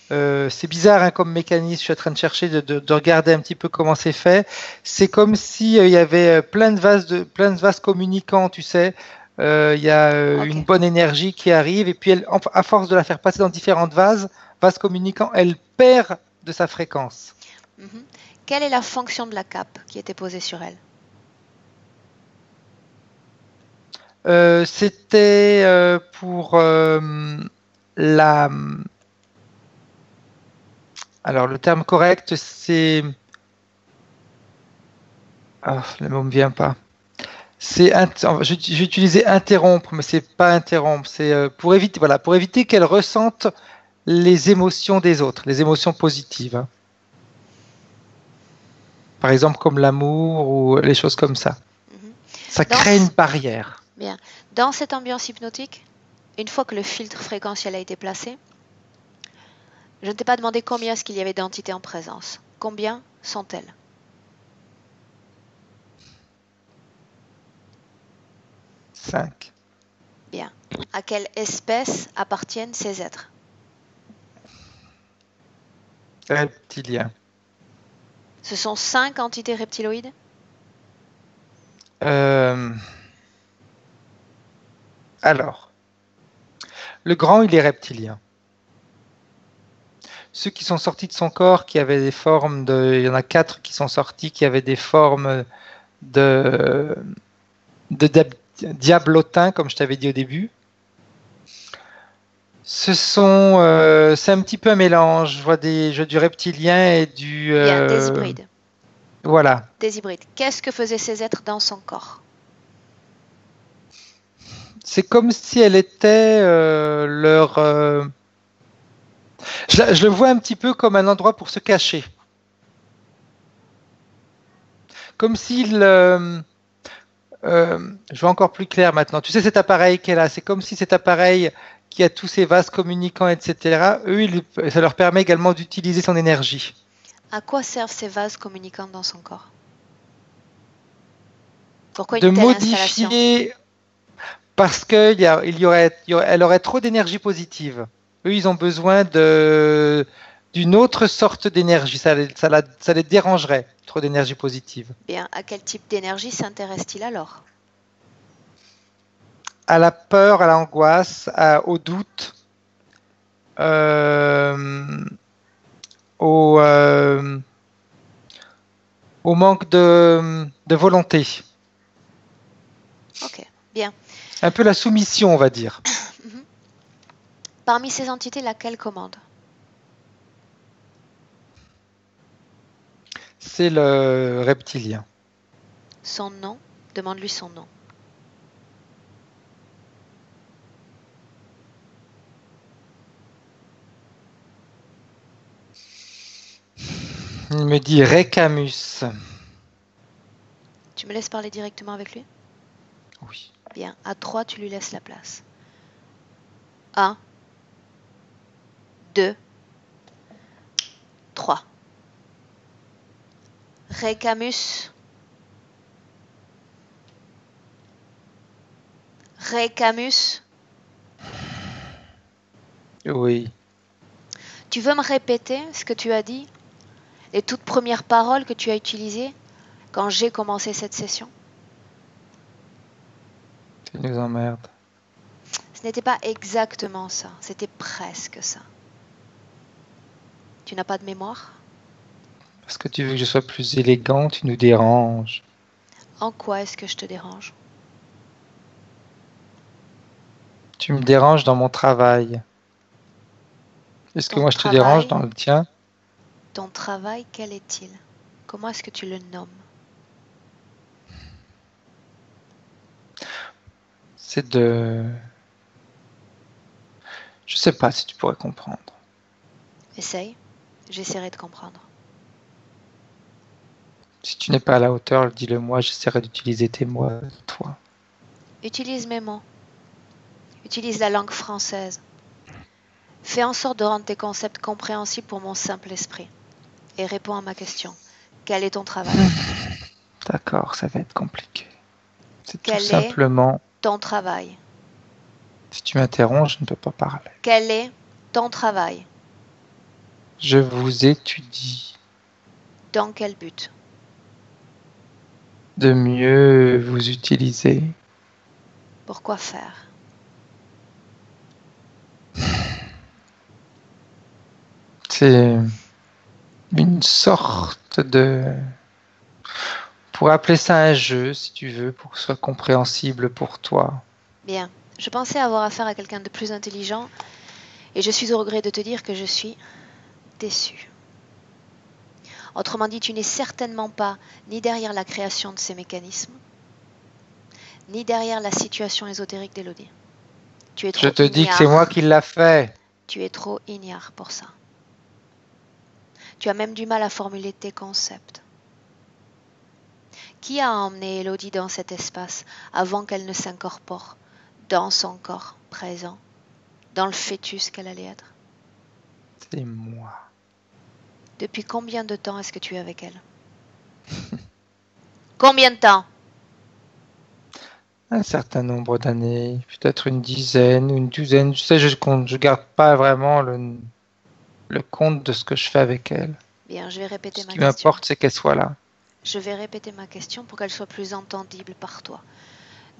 c'est bizarre hein, comme mécanisme, je suis en train de chercher, de regarder un petit peu comment c'est fait. C'est comme si il y avait plein de vases communicants, tu sais. Il y a une bonne énergie qui arrive et puis à force de la faire passer dans différentes vases communicants, elle perd de sa fréquence. Mm-hmm. Quelle est la fonction de la cape qui était posée sur elle? C'était pour la... Alors, le terme correct, c'est... Ah, le mot ne me vient pas. J'ai utilisé interrompre, mais c'est pas interrompre. C'est pour éviter qu'elle ressente les émotions des autres, les émotions positives. Hein. Par exemple, comme l'amour ou les choses comme ça. Mm-hmm. Ça crée une barrière. Bien. Dans cette ambiance hypnotique, une fois que le filtre fréquentiel a été placé, je ne t'ai pas demandé combien est-ce qu'il y avait d'entités en présence. Combien sont-elles? Cinq. Bien. À quelle espèce appartiennent ces êtres? Reptiliens. Ce sont 5 entités reptiloïdes? Alors, le grand, il est reptilien. Ceux qui sont sortis de son corps, qui avaient des formes il y en a 4 qui sont sortis, qui avaient des formes de diablotin, comme je t'avais dit au début. C'est un petit peu un mélange. Je vois du reptilien et du... Bien, des hybrides. Voilà. Des hybrides. Qu'est-ce que faisaient ces êtres dans son corps? C'est comme si elle était leur... Je le vois un petit peu comme un endroit pour se cacher. Comme s'il... je vois encore plus clair maintenant. Tu sais, cet appareil qu'elle a, c'est comme si cet appareil qui a tous ces vases communicants, etc., ça leur permet également d'utiliser son énergie. À quoi servent ces vases communicants dans son corps? Pourquoi de une telle modifier parce qu'elle aurait trop d'énergie positive. Eux, ils ont besoin d'une autre sorte d'énergie. Ça les dérangerait, trop d'énergie positive. Bien, à quel type d'énergie s'intéresse-t-il alors? À la peur, à l'angoisse, au doute, au manque de volonté. Ok, bien. Un peu la soumission, on va dire. Parmi ces entités, laquelle commande? C'est le reptilien. Son nom? Demande-lui son nom. Il me dit Recamus. Tu me laisses parler directement avec lui? Oui. Bien. À 3, tu lui laisses la place. 1, 2, 3. Recamus. Recamus. Oui. Tu veux me répéter ce que tu as dit? Les toutes premières paroles que tu as utilisées quand j'ai commencé cette session? Tu nous emmerdes. Ce n'était pas exactement ça, c'était presque ça. Tu n'as pas de mémoire? Parce que tu veux que je sois plus élégant, tu nous déranges. En quoi est-ce que je te dérange? Tu me déranges dans mon travail. Est-ce que Ton moi je te travail, dérange dans le tien? ton travail, quel est-il? Comment est-ce que tu le nommes? C'est de... Je sais pas si tu pourrais comprendre. Essaye, j'essaierai de comprendre. Si tu n'es pas à la hauteur, dis-le moi, j'essaierai d'utiliser tes mots, toi. Utilise mes mots. Utilise la langue française. Fais en sorte de rendre tes concepts compréhensibles pour mon simple esprit. Et réponds à ma question. Quel est ton travail? D'accord, ça va être compliqué. C'est tout Quel est simplement... ton travail? Si tu m'interromps, je ne peux pas parler. Quel est ton travail? Je vous étudie. Dans quel but? De mieux vous utiliser. Pourquoi faire? C'est une sorte de... On pourrait appeler ça un jeu, si tu veux, pour que ce soit compréhensible pour toi. Bien, je pensais avoir affaire à quelqu'un de plus intelligent et je suis au regret de te dire que je suis déçu. Autrement dit, tu n'es certainement pas ni derrière la création de ces mécanismes, ni derrière la situation ésotérique d'Élodie. Tu es Je trop te dis que c'est moi qui l'a fait. Tu es trop ignare pour ça. Tu as même du mal à formuler tes concepts. Qui a emmené Élodie dans cet espace avant qu'elle ne s'incorpore dans son corps présent, dans le fœtus qu'elle allait être? C'est moi. Depuis combien de temps est-ce que tu es avec elle? Combien de temps? Un certain nombre d'années, peut-être une dizaine ou une douzaine. Tu sais, je compte, je garde pas vraiment le compte de ce que je fais avec elle. Bien, je vais répéter Ce ma qui question. m'importe, c'est qu'elle soit là. Je vais répéter ma question pour qu'elle soit plus entendible par toi.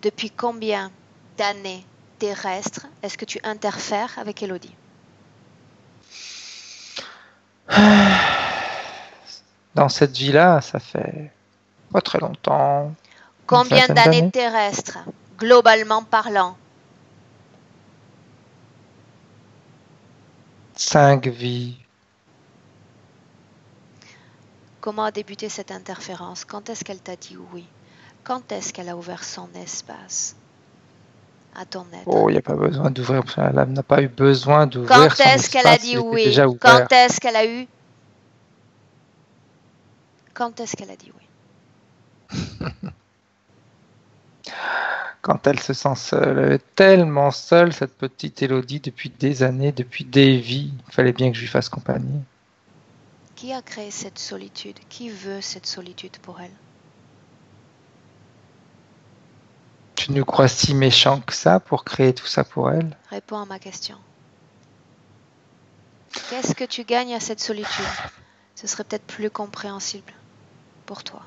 Depuis combien d'années terrestres est-ce que tu interfères avec Élodie? Dans cette vie-là, ça fait pas très longtemps. Combien Vingtaine d'années d'années. terrestres, globalement parlant? 5 vies. Comment a débuté cette interférence? Quand est-ce qu'elle t'a dit oui? Quand est-ce qu'elle a ouvert son espace à ton être? Oh, il n'y a pas besoin d'ouvrir. Elle n'a pas eu besoin Quand d'ouvrir son est-ce qu'elle a espace. dit Il était oui? déjà Quand ouvert. est-ce qu'elle a eu? Quand est-ce qu'elle a dit oui? Quand elle se sent seule. Elle est tellement seule, cette petite Élodie, depuis des années, depuis des vies. Il fallait bien que je lui fasse compagnie. Qui a créé cette solitude? Qui veut cette solitude pour elle? Tu nous crois si méchant que ça pour créer tout ça pour elle? Réponds à ma question. Qu'est-ce que tu gagnes à cette solitude? Ce serait peut-être plus compréhensible pour toi.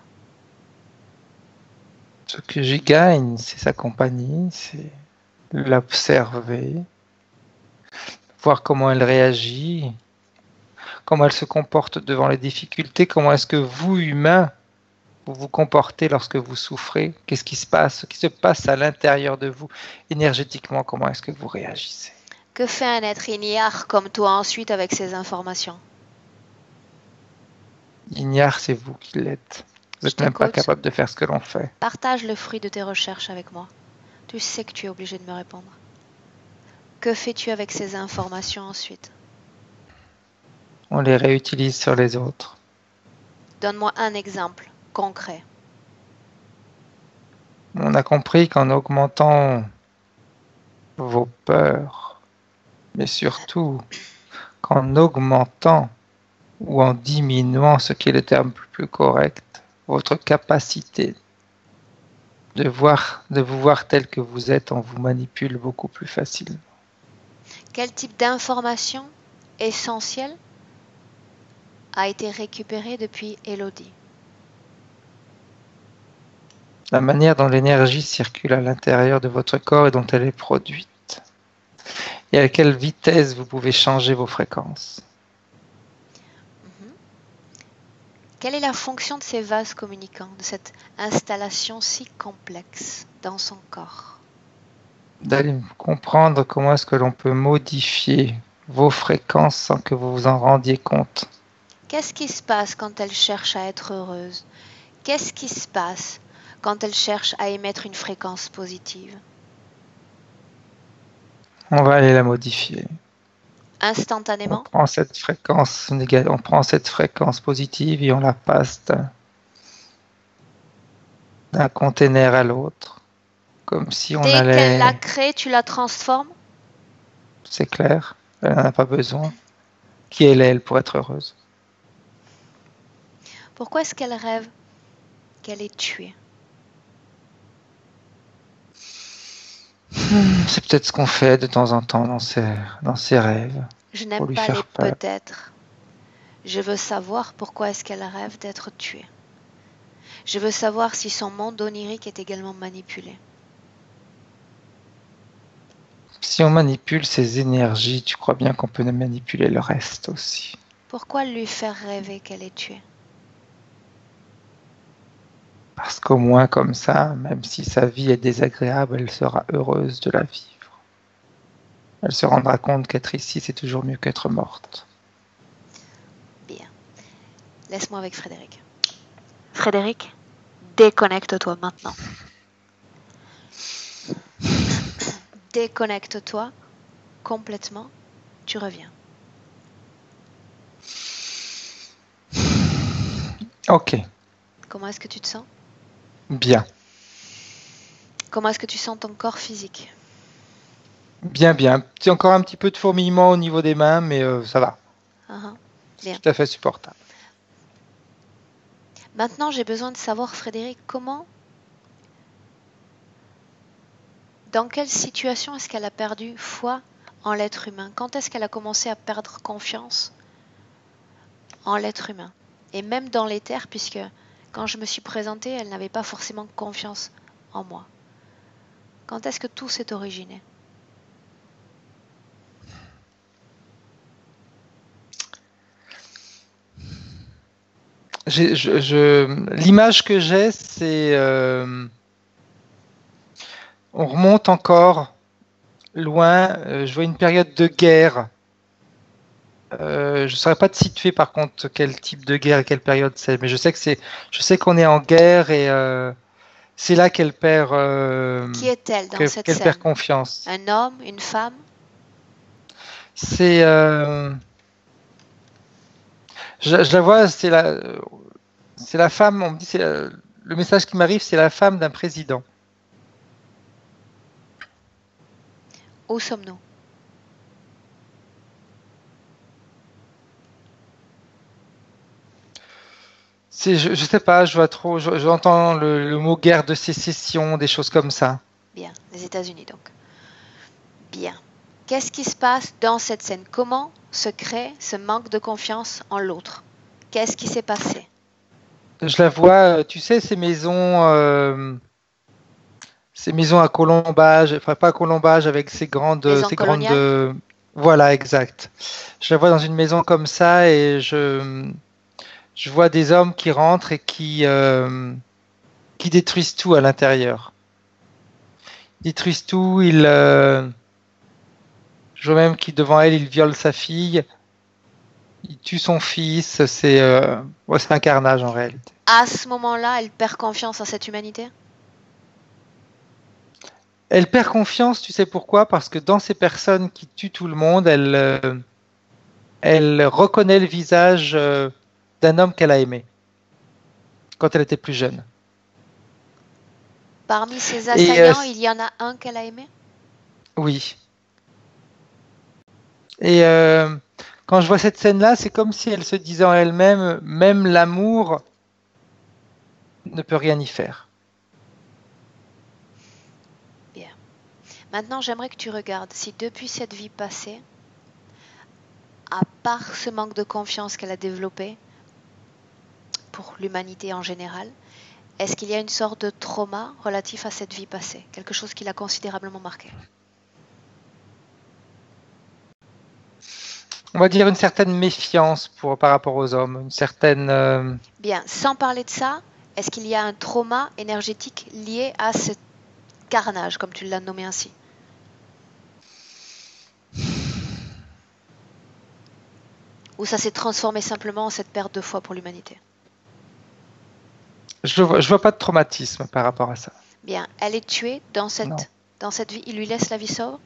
Ce que j'y gagne, c'est sa compagnie, c'est l'observer, voir comment elle réagit, comment elle se comporte devant les difficultés, comment est-ce que vous, humains, vous vous comportez lorsque vous souffrez? Qu'est-ce qui se passe? Ce qui se passe à l'intérieur de vous, énergétiquement, comment est-ce que vous réagissez? Que fait un être ignare comme toi ensuite avec ces informations? Ignare, c'est vous qui l'êtes. Vous n'êtes même pas capable de faire ce que l'on fait. Partage le fruit de tes recherches avec moi. Tu sais que tu es obligé de me répondre. Que fais-tu avec ces informations ensuite? On les réutilise sur les autres. Donne-moi un exemple concret. On a compris qu'en augmentant vos peurs, mais surtout qu'en augmentant ou en diminuant, ce qui est le terme le plus correct, votre capacité de vous voir tel que vous êtes, on vous manipule beaucoup plus facilement. Quel type d'information essentielle a été récupérée depuis Elodie? La manière dont l'énergie circule à l'intérieur de votre corps et dont elle est produite. Et à quelle vitesse vous pouvez changer vos fréquences. Quelle est la fonction de ces vases communicants, de cette installation si complexe dans son corps? D'aller comprendre comment est-ce que l'on peut modifier vos fréquences sans que vous vous en rendiez compte. Qu'est-ce qui se passe quand elle cherche à être heureuse? Qu'est-ce qui se passe quand elle cherche à émettre une fréquence positive? On va aller la modifier. Instantanément? On prend cette fréquence négative, on prend cette fréquence positive et on la passe d'un container à l'autre, comme si on allait. Dès qu'elle la crée, tu la transformes? C'est clair, elle n'en a pas besoin. Qui est elle pour être heureuse? Pourquoi est-ce qu'elle rêve qu'elle est tuée? C'est peut-être ce qu'on fait de temps en temps dans ses rêves. Je n'aime pas les peut-être. Je veux savoir pourquoi est-ce qu'elle rêve d'être tuée. Je veux savoir si son monde onirique est également manipulé. Si on manipule ses énergies, tu crois bien qu'on peut manipuler le reste aussi. Pourquoi lui faire rêver qu'elle est tuée? Parce qu'au moins comme ça, même si sa vie est désagréable, elle sera heureuse de la vivre. Elle se rendra compte qu'être ici, c'est toujours mieux qu'être morte. Bien. Laisse-moi avec Frédéric. Frédéric, déconnecte-toi maintenant. Déconnecte-toi complètement. Tu reviens. Ok. Comment est-ce que tu te sens? Bien. Comment est-ce que tu sens ton corps physique? Bien, bien. C'est encore un petit peu de fourmillement au niveau des mains, mais ça va. Bien. C'est tout à fait supportable. Maintenant, j'ai besoin de savoir, Frédéric, dans quelle situation est-ce qu'elle a perdu foi en l'être humain? Quand est-ce qu'elle a commencé à perdre confiance en l'être humain? Et même dans l'éther, puisque quand je me suis présentée, elle n'avait pas forcément confiance en moi. Quand est-ce que tout s'est originé? L'image que j'ai, c'est... on remonte encore loin. Je vois une période de guerre. Je ne saurais pas te situer par contre quel type de guerre et quelle période c'est, mais je sais qu'on est en guerre et c'est là qu'elle perd. Qui est-elle dans cette qu'elle scène? perd confiance. Un homme, une femme? C'est, je la vois, c'est la femme. On me dit, le message qui m'arrive, c'est la femme d'un président. Où sommes-nous? Je sais pas, je vois trop, j'entends le mot guerre de sécession, des choses comme ça. Bien, les États-Unis donc. Bien. Qu'est-ce qui se passe dans cette scène? Comment se crée ce manque de confiance en l'autre? Qu'est-ce qui s'est passé? Je la vois, tu sais, ces maisons à colombage, enfin pas à colombage, avec ces grandes, voilà, exact. Je la vois dans une maison comme ça et je Je vois des hommes qui rentrent et qui détruisent tout à l'intérieur. Ils détruisent tout, je vois même qu'il devant elle, il viole sa fille, il tue son fils, c'est un carnage en réalité. À ce moment-là, elle perd confiance en cette humanité? Elle perd confiance, tu sais pourquoi? Parce que dans ces personnes qui tuent tout le monde, elle reconnaît le visage d'un homme qu'elle a aimé quand elle était plus jeune. Parmi ses Et assaillants, il y en a un qu'elle a aimé? oui. Et quand je vois cette scène-là, c'est comme si elle se disait en elle-même, même l'amour ne peut rien y faire. Bien. Maintenant, j'aimerais que tu regardes si depuis cette vie passée, à part ce manque de confiance qu'elle a développé pour l'humanité en général, est-ce qu'il y a une sorte de trauma relatif à cette vie passée? Quelque chose qui l'a considérablement marqué? On va dire une certaine méfiance par rapport aux hommes, une certaine... Bien, sans parler de ça, est-ce qu'il y a un trauma énergétique lié à ce carnage, comme tu l'as nommé ainsi? Ou ça s'est transformé simplement en cette perte de foi pour l'humanité? Je vois pas de traumatisme par rapport à ça. Bien, elle est tuée dans Non. cette vie. Il lui laisse la vie sauve?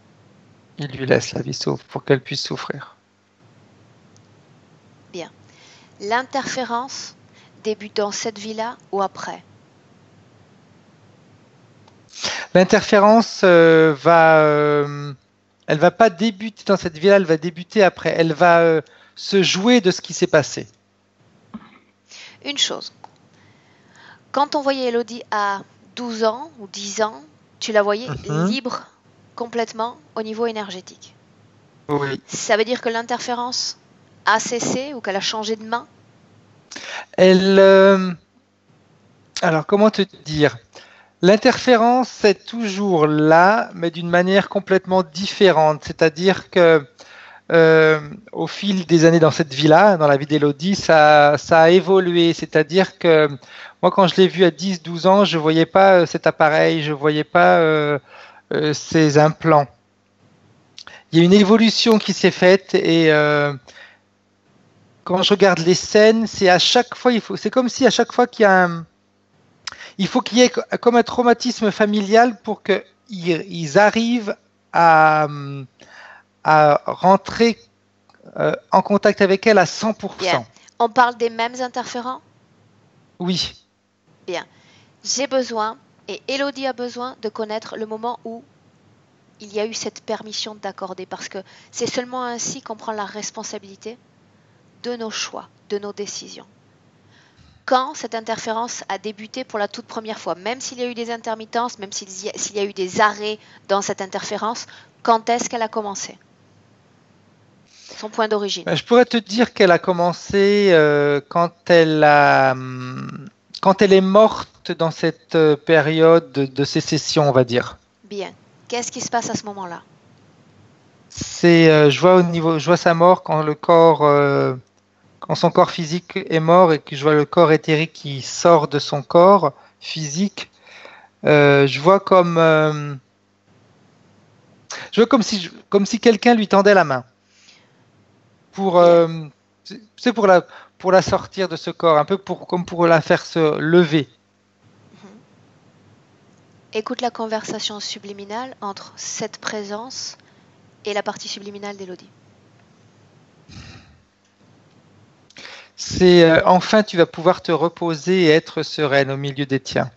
Il lui laisse la vie sauve pour qu'elle puisse souffrir. Bien. L'interférence débute dans cette vie-là ou après? L'interférence elle va pas débuter dans cette vie-là, elle va débuter après. Elle va se jouer de ce qui s'est passé. Une chose. Quand on voyait Elodie à 12 ans ou 10 ans, tu la voyais libre complètement au niveau énergétique. Oui. Ça veut dire que l'interférence a cessé ou qu'elle a changé de main? Alors, comment te dire? L'interférence est toujours là, mais d'une manière complètement différente. C'est-à-dire que au fil des années dans cette vie-là, dans la vie d'Élodie, ça a évolué. C'est-à-dire que moi, quand je l'ai vue à 10-12 ans, je ne voyais pas cet appareil, je ne voyais pas ces implants. Il y a une évolution qui s'est faite et quand je regarde les scènes, c'est à chaque fois, c'est comme si à chaque fois qu'il y a il faut qu'il y ait comme un traumatisme familial pour qu'ils arrivent à rentrer en contact avec elle à 100%. Bien. On parle des mêmes interférents? Oui. Bien. J'ai besoin, et Elodie a besoin, de connaître le moment où il y a eu cette permission d'accorder, parce que c'est seulement ainsi qu'on prend la responsabilité de nos choix, de nos décisions. Quand cette interférence a débuté pour la toute première fois, même s'il y a eu des intermittences, même s'il y a eu des arrêts dans cette interférence, quand est-ce qu'elle a commencé? Son point d'origine. Je pourrais te dire qu'elle a commencé quand elle est morte dans cette période de sécession, on va dire. Bien. Qu'est-ce qui se passe à ce moment-là? Je vois sa mort quand quand son corps physique est mort et que je vois le corps éthérique qui sort de son corps physique. Je vois comme comme si quelqu'un lui tendait la main c'est pour la sortir de ce corps, un peu comme pour la faire se lever. Écoute la conversation subliminale entre cette présence et la partie subliminale d'Élodie. C'est enfin tu vas pouvoir te reposer et être sereine au milieu des tiens.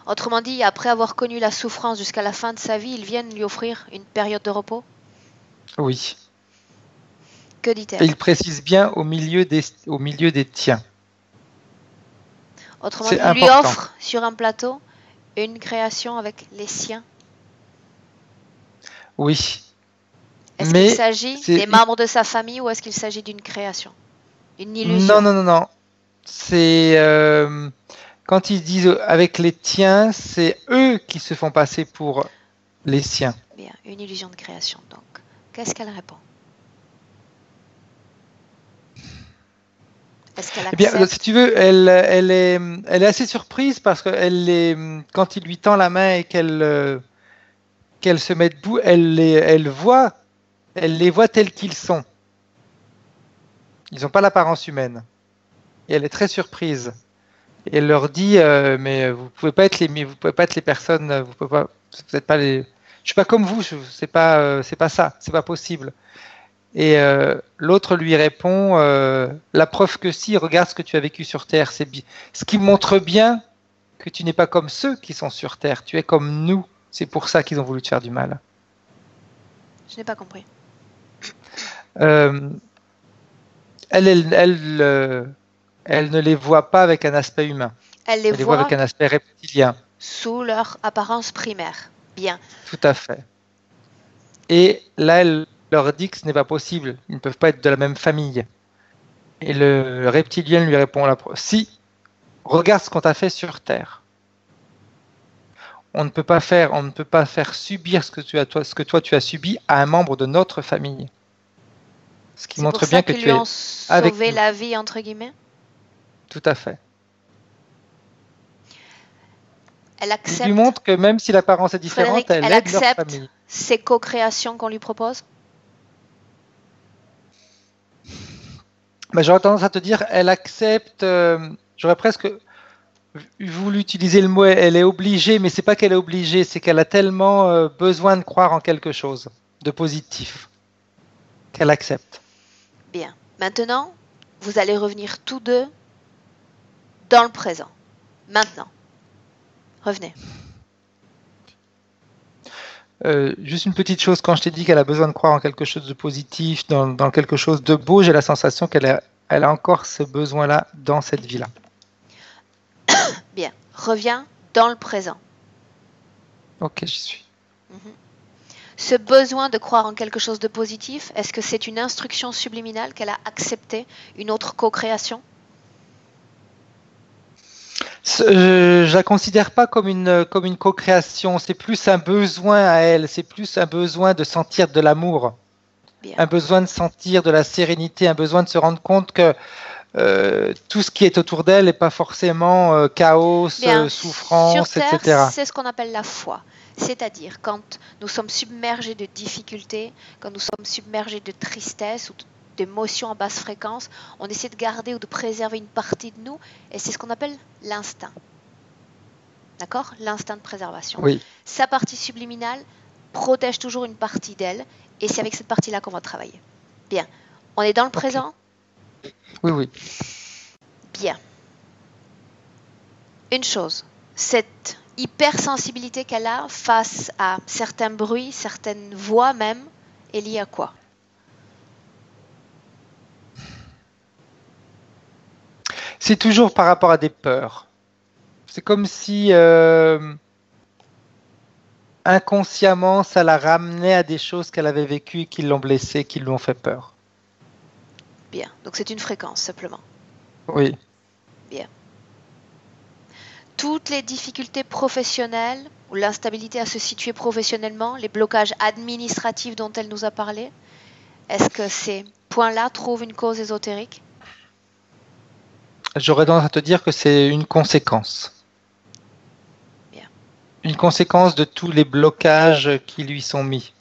Autrement dit, après avoir connu la souffrance jusqu'à la fin de sa vie, ils viennent lui offrir une période de repos? Oui. Que dit-elle? Et il précise bien au milieu des tiens. Autrement dit, il lui offre sur un plateau une création avec les siens. Oui. Est-ce qu'il s'agit des membres de sa famille ou est-ce qu'il s'agit d'une création? Une illusion? Non. C'est quand ils disent avec les tiens, c'est eux qui se font passer pour les siens. Bien, une illusion de création. Donc, qu'est-ce qu'elle répond? Est-ce qu'elle Eh bien, accepte? si tu veux, elle est assez surprise parce que quand il lui tend la main et qu'elle se met debout, elle les voit tels qu'ils sont. Ils n'ont pas l'apparence humaine. Et elle est très surprise. Et elle leur dit, mais vous pouvez pas être les personnes, vous êtes pas les, je suis pas comme vous, c'est pas ça, c'est pas possible. Et l'autre lui répond, la preuve que si, regarde ce que tu as vécu sur Terre, ce qui montre bien que tu n'es pas comme ceux qui sont sur Terre, tu es comme nous. C'est pour ça qu'ils ont voulu te faire du mal. Je n'ai pas compris. Euh, elle ne les voit pas avec un aspect humain. Elle les Elle les voit voit avec un aspect reptilien. sous leur apparence primaire. Bien. Tout à fait. Et là, elle leur dit que ce n'est pas possible. Ils ne peuvent pas être de la même famille. Et le reptilien lui répond, si, regarde ce qu'on t'a fait sur Terre. On ne peut pas faire subir ce que toi tu as subi à un membre de notre famille. Ce qui C'est pour montre ça bien que qu'ils tu lui es ont avec sauvé nous. la vie, entre guillemets. Tout à fait. Elle Il lui accepte, montre que même si l'apparence est différente, Frédéric, elle elle aide leur accepte famille. ces co-créations qu'on lui propose. Mais j'aurais tendance à te dire, elle accepte. J'aurais presque voulu utiliser le mot elle est obligée, mais c'est pas qu'elle est obligée, c'est qu'elle a tellement besoin de croire en quelque chose de positif qu'elle accepte. Bien. Maintenant, vous allez revenir tous deux dans le présent. Maintenant. Revenez. Juste une petite chose, quand je t'ai dit qu'elle a besoin de croire en quelque chose de positif, dans quelque chose de beau, j'ai la sensation elle a encore ce besoin-là dans cette vie-là. Bien. Reviens dans le présent. Ok, j'y suis. Ce besoin de croire en quelque chose de positif, est-ce que c'est une instruction subliminale qu'elle a accepté, une autre co-création? Je la considère pas comme une co-création, c'est plus un besoin à elle, c'est plus un besoin de sentir de l'amour, Bien. un besoin de sentir de la sérénité, un besoin de se rendre compte que tout ce qui est autour d'elle n'est pas forcément chaos, Bien. Sur souffrance, Terre, etc. c'est ce qu'on appelle la foi. C'est-à-dire quand nous sommes submergés de difficultés, quand nous sommes submergés de tristesse ou d'émotions en basse fréquence, on essaie de garder ou de préserver une partie de nous, et c'est ce qu'on appelle l'instinct. D'accord? L'instinct de préservation. Oui. Sa partie subliminale protège toujours une partie d'elle, et c'est avec cette partie-là qu'on va travailler. Bien. On est dans le présent? Oui, oui. Bien. Une chose, cette hypersensibilité qu'elle a face à certains bruits, certaines voix même, est liée à quoi? C'est toujours par rapport à des peurs. C'est comme si inconsciemment, ça la ramenait à des choses qu'elle avait vécues, qui l'ont blessée, qui lui ont fait peur. Bien, donc c'est une fréquence simplement. Oui. Bien. Toutes les difficultés professionnelles ou l'instabilité à se situer professionnellement, les blocages administratifs dont elle nous a parlé, est-ce que ces points-là trouvent une cause ésotérique? J'aurais tendance à te dire que c'est une conséquence. Bien. Une conséquence de tous les blocages qui lui sont mis.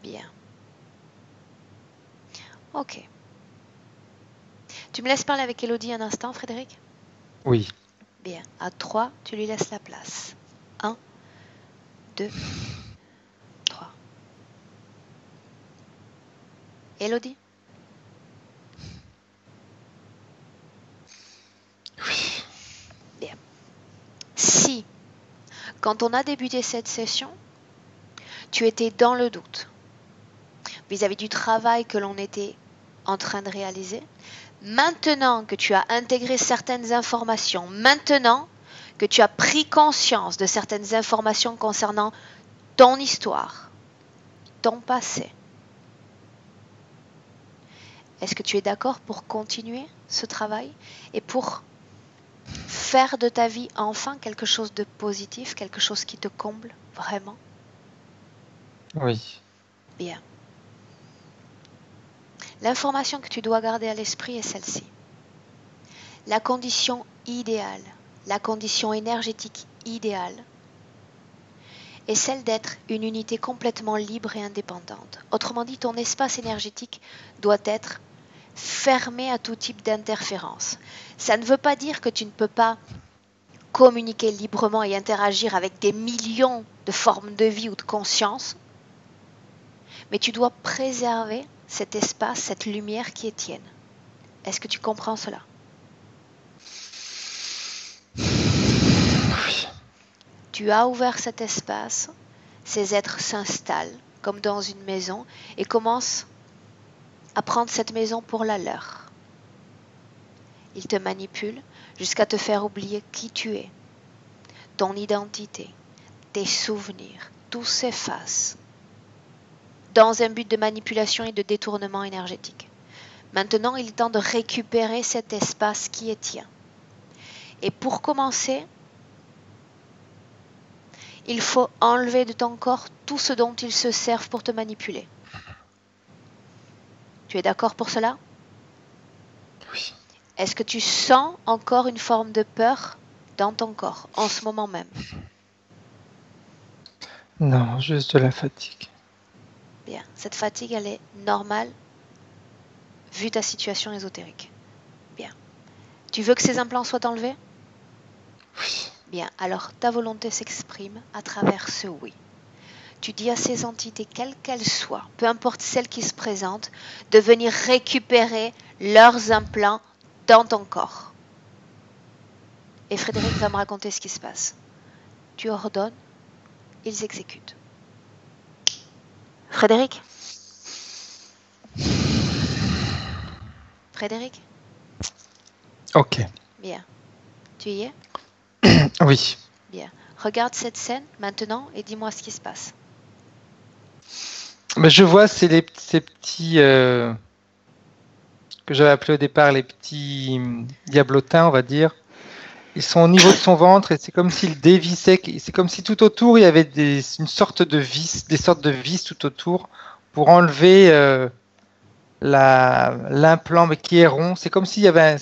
Bien. Ok. Tu me laisses parler avec Elodie un instant, Frédéric? Oui. Bien. À 3, tu lui laisses la place. 1, 2, 3. Elodie? Oui. Bien. Si, quand on a débuté cette session, tu étais dans le doute vis-à-vis du travail que l'on était en train de réaliser, maintenant que tu as intégré certaines informations, maintenant que tu as pris conscience de certaines informations concernant ton histoire, ton passé, est-ce que tu es d'accord pour continuer ce travail et pour faire de ta vie enfin quelque chose de positif, quelque chose qui te comble vraiment? Oui. Bien. L'information que tu dois garder à l'esprit est celle-ci. La condition idéale, la condition énergétique idéale est celle d'être une unité complètement libre et indépendante. Autrement dit, ton espace énergétique doit être fermé à tout type d'interférence. Ça ne veut pas dire que tu ne peux pas communiquer librement et interagir avec des millions de formes de vie ou de conscience, mais tu dois préserver cet espace, cette lumière qui est tienne. Est-ce que tu comprends cela? Oui. Tu as ouvert cet espace, ces êtres s'installent comme dans une maison et commencent à prendre cette maison pour la leur. Ils te manipulent jusqu'à te faire oublier qui tu es, ton identité, tes souvenirs, tout s'efface dans un but de manipulation et de détournement énergétique. Maintenant, il est temps de récupérer cet espace qui est tien. Et pour commencer, il faut enlever de ton corps tout ce dont ils se servent pour te manipuler. Tu es d'accord pour cela? Oui. Est-ce que tu sens encore une forme de peur dans ton corps en ce moment même? Non, juste de la fatigue. Bien, cette fatigue, elle est normale vu ta situation ésotérique. Bien. Tu veux que ces implants soient enlevés? Oui. Bien, alors ta volonté s'exprime à travers ce oui. Tu dis à ces entités, quelles qu'elles soient, peu importe celles qui se présentent, de venir récupérer leurs implants dans ton corps. Et Frédéric va me raconter ce qui se passe. Tu ordonnes, ils exécutent. Frédéric? Frédéric? Ok. Bien. Tu y es? Oui. Bien. Regarde cette scène maintenant et dis-moi ce qui se passe. Mais je vois, c'est ces petits que j'avais appelés au départ les petits diablotins, on va dire. Ils sont au niveau de son ventre et c'est comme s'ils dévissaient. C'est comme si tout autour il y avait une sorte de vis, des sortes de vis tout autour pour enlever l'implant, mais qui est rond. C'est comme s'il y avait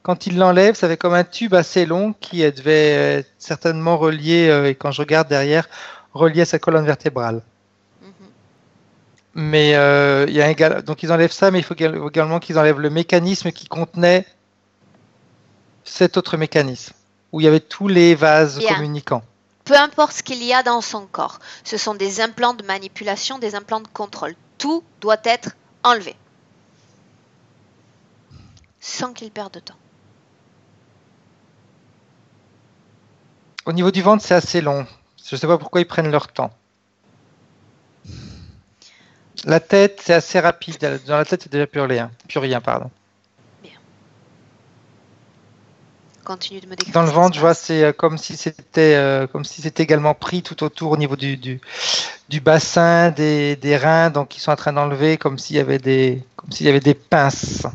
quand il l'enlève, ça fait comme un tube assez long qui devait être certainement relié, et quand je regarde derrière, relié à sa colonne vertébrale. Mhm. Mais il y a donc ils enlèvent ça, mais il faut également qu'ils enlèvent le mécanisme qui contenait cet autre mécanisme, où il y avait tous les vases Bien. communicants. Peu importe ce qu'il y a dans son corps, ce sont des implants de manipulation, des implants de contrôle. Tout doit être enlevé. Sans qu'il perde de temps. Au niveau du ventre, c'est assez long. Je ne sais pas pourquoi ils prennent leur temps. La tête, c'est assez rapide. Dans la tête, c'est déjà plus rien, pardon. Continue de me décrire. Dans le ce qui ventre, se je vois, passe. c'est comme si c'était également pris tout autour au niveau du bassin, des reins, donc ils sont en train d'enlever comme s'il y avait des pinces.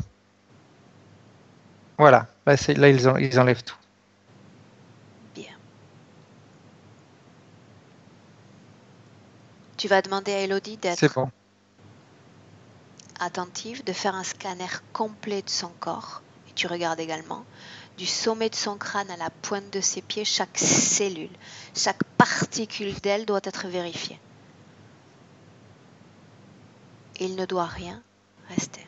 Voilà. Là, ils enlèvent tout. Bien. Tu vas demander à Elodie C'est d'être bon. attentive, de faire un scanner complet de son corps. Et tu regardes également du sommet de son crâne à la pointe de ses pieds, chaque cellule, chaque particule d'elle doit être vérifiée. Il ne doit rien rester.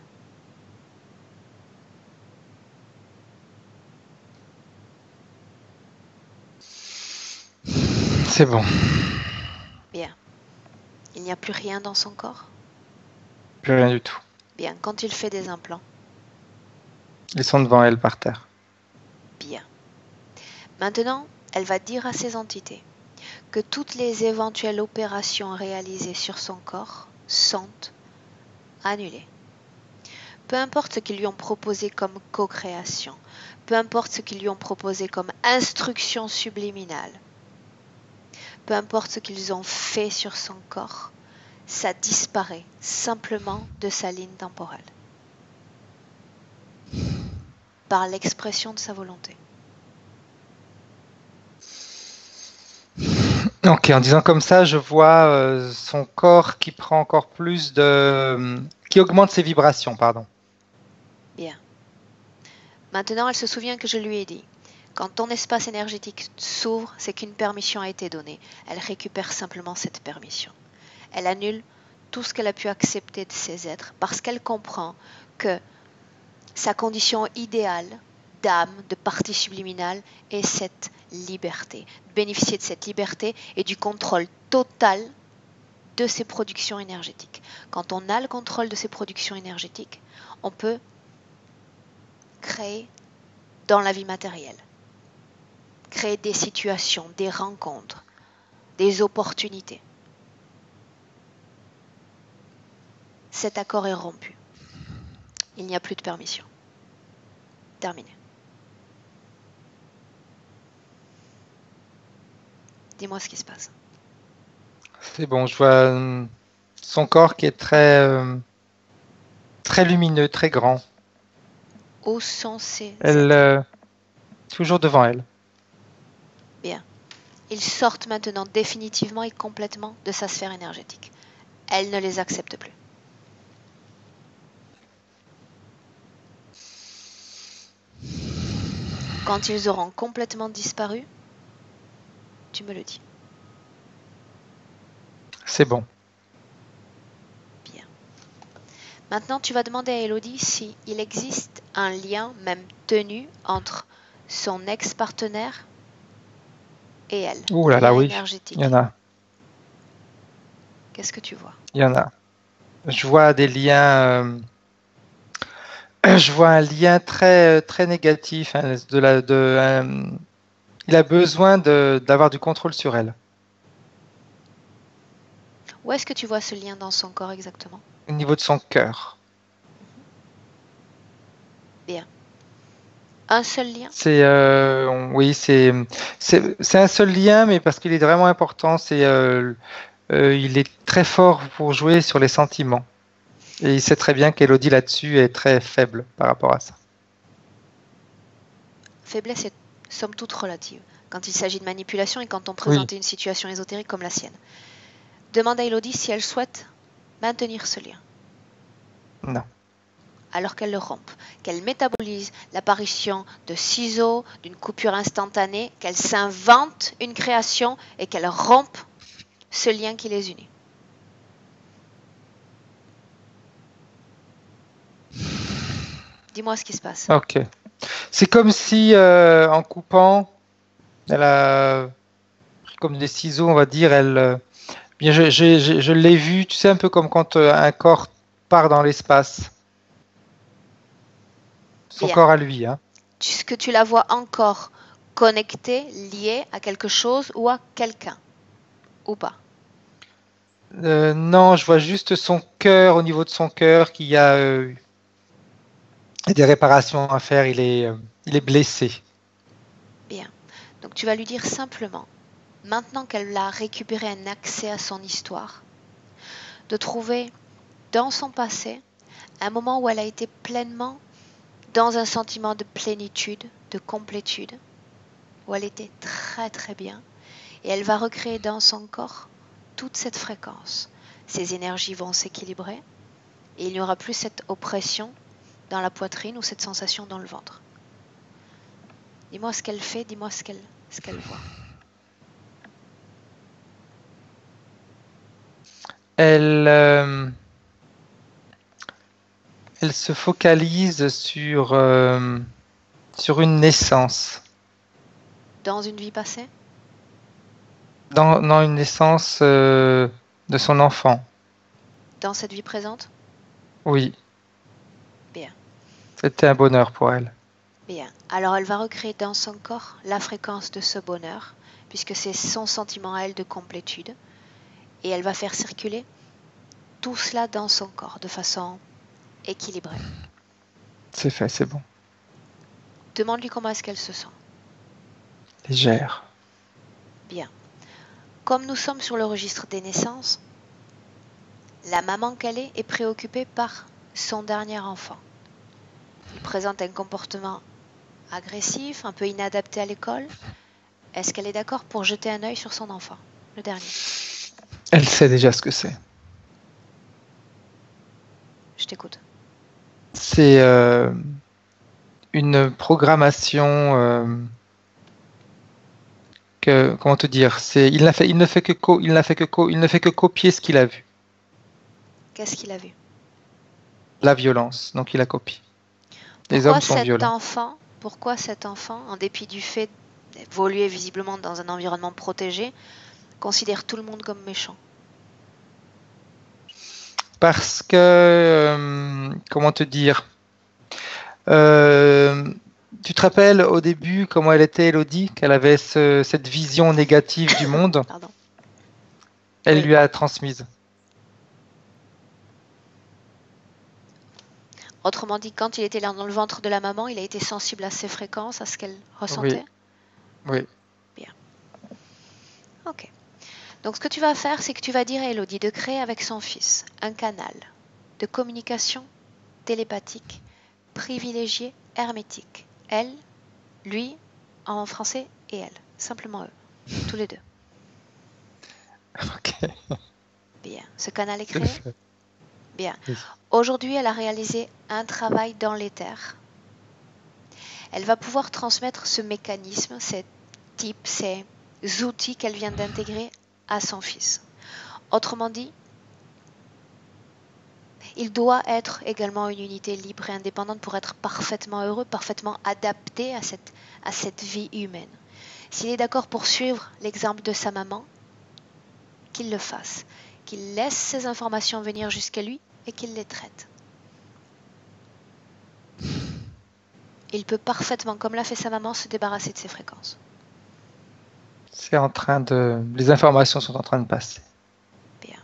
C'est bon. Bien. Il n'y a plus rien dans son corps? Plus rien du tout. Bien. Quand il fait des implants? Ils sont devant elle par terre. Bien. Maintenant, elle va dire à ces entités que toutes les éventuelles opérations réalisées sur son corps sont annulées. Peu importe ce qu'ils lui ont proposé comme co-création, peu importe ce qu'ils lui ont proposé comme instruction subliminale, peu importe ce qu'ils ont fait sur son corps, ça disparaît simplement de sa ligne temporelle, par l'expression de sa volonté. Ok, en disant comme ça, je vois son corps qui prend encore plus de... qui augmente ses vibrations, pardon. Bien. Maintenant, elle se souvient que je lui ai dit, quand ton espace énergétique s'ouvre, c'est qu'une permission a été donnée. Elle récupère simplement cette permission. Elle annule tout ce qu'elle a pu accepter de ses êtres parce qu'elle comprend que sa condition idéale d'âme, de partie subliminale, est cette liberté. Bénéficier de cette liberté et du contrôle total de ses productions énergétiques. Quand on a le contrôle de ses productions énergétiques, on peut créer dans la vie matérielle, créer des situations, des rencontres, des opportunités. Cet accord est rompu. Il n'y a plus de permission. Terminé. Dis-moi ce qui se passe. C'est bon, je vois son corps qui est très lumineux, très grand. Où sont ces Elle, êtres? toujours devant elle. Bien. Ils sortent maintenant définitivement et complètement de sa sphère énergétique. Elle ne les accepte plus. Quand ils auront complètement disparu, tu me le dis. C'est bon. Bien. Maintenant, tu vas demander à Elodie s'il existe un lien, même tenu, entre son ex-partenaire et elle. Ouh là là, Lien oui, énergétique. il y en a. Qu'est-ce que tu vois? Il y en a. Je vois des liens. Je vois un lien très négatif. Hein, il a besoin d'avoir du contrôle sur elle. Où est-ce que tu vois ce lien dans son corps exactement? Au niveau de son cœur. Bien. Un seul lien? Oui, c'est un seul lien, mais parce qu'il est vraiment important. Il est très fort pour jouer sur les sentiments. Et il sait très bien qu'Elodie là-dessus est très faible par rapport à ça. Faiblesse est somme toute relative quand il s'agit de manipulation et quand on Oui, présente une situation ésotérique comme la sienne. Demande à Elodie si elle souhaite maintenir ce lien, non. alors qu'elle le rompe, qu'elle métabolise l'apparition de ciseaux, d'une coupure instantanée, qu'elle s'invente une création et qu'elle rompe ce lien qui les unit. Dis-moi ce qui se passe. Ok. C'est comme si, en coupant, elle a pris comme des ciseaux, on va dire. Bien, je l'ai vu, tu sais, un peu comme quand un corps part dans l'espace. Son Bien. corps à lui, hein. Est-ce que tu la vois encore connectée, liée à quelque chose ou à quelqu'un, ou pas? Non, je vois juste son cœur, au niveau de son cœur, qu'il y a des réparations à faire. Il est blessé. Bien. Donc tu vas lui dire simplement, maintenant qu'elle a récupéré un accès à son histoire, de trouver dans son passé un moment où elle a été pleinement dans un sentiment de plénitude, de complétude, où elle était très très bien, et elle va recréer dans son corps toute cette fréquence. Ses énergies vont s'équilibrer et il n'y aura plus cette oppression dans la poitrine ou cette sensation dans le ventre. Dis-moi ce qu'elle fait, dis-moi ce qu'elle voit. Elle, euh, Elle se focalise sur une naissance. Dans une vie passée? Dans une naissance de son enfant. Dans cette vie présente? Oui, Bien, c'était un bonheur pour elle. bien. Alors elle va recréer dans son corps la fréquence de ce bonheur, puisque c'est son sentiment à elle de complétude, et elle va faire circuler tout cela dans son corps de façon équilibrée. C'est fait, c'est bon. Demande-lui comment est-ce qu'elle se sent. Légère. Bien. Comme nous sommes sur le registre des naissances, la maman qu'elle est préoccupée par son dernier enfant. Il présente un comportement agressif, un peu inadapté à l'école. Est-ce qu'elle est d'accord pour jeter un œil sur son enfant? Le dernier. Elle sait déjà ce que c'est. Je t'écoute. C'est une programmation comment te dire, il ne fait que copier ce qu'il a vu. Qu'est-ce qu'il a vu? La violence, donc il a copié. Les hommes sont violents. Pourquoi cet enfant, en dépit du fait d'évoluer visiblement dans un environnement protégé, considère tout le monde comme méchant? Parce que, comment te dire, tu te rappelles au début comment elle était, Elodie, qu'elle avait cette vision négative du monde. Pardon. Elle Oui. lui a transmise. Autrement dit, quand il était là dans le ventre de la maman, il a été sensible à ses fréquences, à ce qu'elle ressentait? Oui. Bien. Ok. Donc ce que tu vas faire, c'est que tu vas dire à Elodie de créer avec son fils un canal de communication télépathique, privilégié, hermétique. Elle, lui, en français, et elle. Simplement eux. Tous les deux. Ok. Bien. Ce canal est Je le créé? fais. Bien. Oui. Aujourd'hui, elle a réalisé un travail dans l'éther. Elle va pouvoir transmettre ce mécanisme, ces types, ces outils qu'elle vient d'intégrer à son fils. Autrement dit, il doit être également une unité libre et indépendante pour être parfaitement heureux, parfaitement adapté à cette vie humaine. S'il est d'accord pour suivre l'exemple de sa maman, qu'il le fasse, qu'il laisse ces informations venir jusqu'à lui et qu'il les traite. Il peut parfaitement, comme l'a fait sa maman, se débarrasser de ces fréquences. Les informations sont en train de passer. Bien.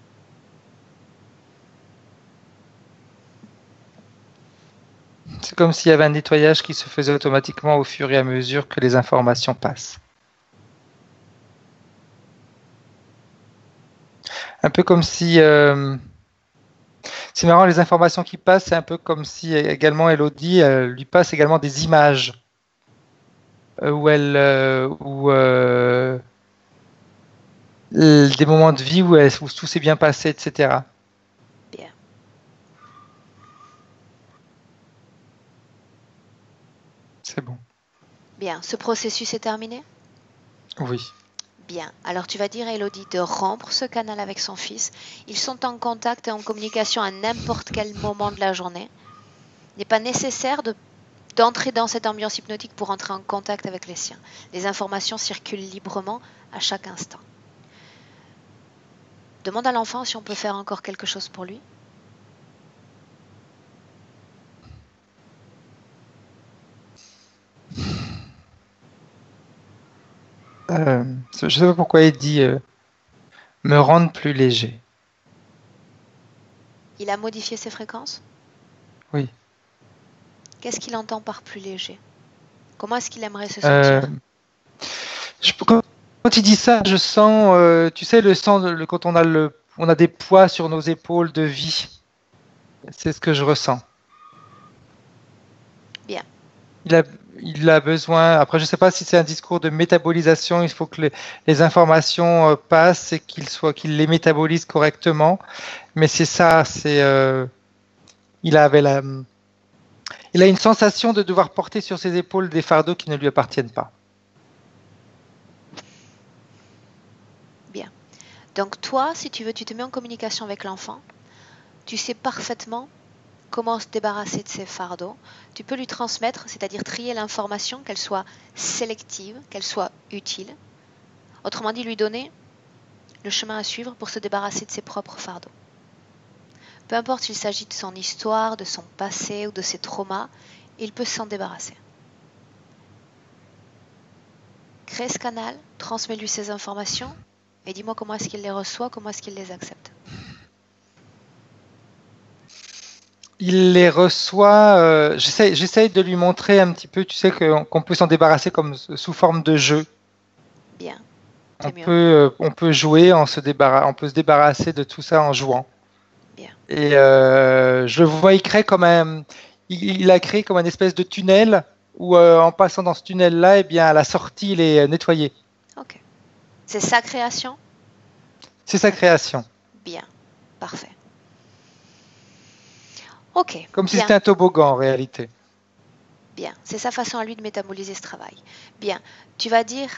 C'est comme s'il y avait un nettoyage qui se faisait automatiquement au fur et à mesure que les informations passent. Un peu comme si... c'est marrant, les informations qui passent, c'est un peu comme si également Elodie lui passe également des images des moments de vie où tout s'est bien passé, etc. Bien. C'est bon. Bien. Ce processus est terminé? Oui. Bien. Alors tu vas dire à Elodie de rompre ce canal avec son fils. Ils sont en contact et en communication à n'importe quel moment de la journée. Il n'est pas nécessaire d'entrer dans cette ambiance hypnotique pour entrer en contact avec les siens. Les informations circulent librement à chaque instant. Demande à l'enfant si on peut faire encore quelque chose pour lui. Je ne sais pas pourquoi il dit me rendre plus léger. Il a modifié ses fréquences? Oui. Qu'est-ce qu'il entend par plus léger? Comment est-ce qu'il aimerait se sentir? Quand il dit ça, je sens, tu sais, quand on a des poids sur nos épaules de vie. C'est ce que je ressens. Bien. Il a besoin, après je ne sais pas si c'est un discours de métabolisation, il faut que les informations passent et qu'il les métabolise correctement. Mais c'est ça, il a une sensation de devoir porter sur ses épaules des fardeaux qui ne lui appartiennent pas. Bien. Donc toi, si tu veux, tu te mets en communication avec l'enfant. Tu sais parfaitement comment se débarrasser de ces fardeaux. Tu peux lui transmettre, c'est-à-dire trier l'information, qu'elle soit sélective, qu'elle soit utile. Autrement dit, lui donner le chemin à suivre pour se débarrasser de ses propres fardeaux. Peu importe s'il s'agit de son histoire, de son passé ou de ses traumas, il peut s'en débarrasser. Crée ce canal, transmets-lui ces informations et dis-moi comment est-ce qu'il les reçoit, comment est-ce qu'il les accepte. Il les reçoit, j'essaye de lui montrer un petit peu, tu sais, qu'on peut s'en débarrasser comme sous forme de jeu. Bien. On peut jouer, on peut se débarrasser de tout ça en jouant. Bien. Et je le vois, il a créé comme une espèce de tunnel où en passant dans ce tunnel-là, eh bien, à la sortie, il est nettoyé. Ok. C'est sa création? C'est sa création. Bien, parfait. Ok, Comme si bien, c'était un toboggan en réalité. bien. C'est sa façon à lui de métaboliser ce travail. Bien, tu vas dire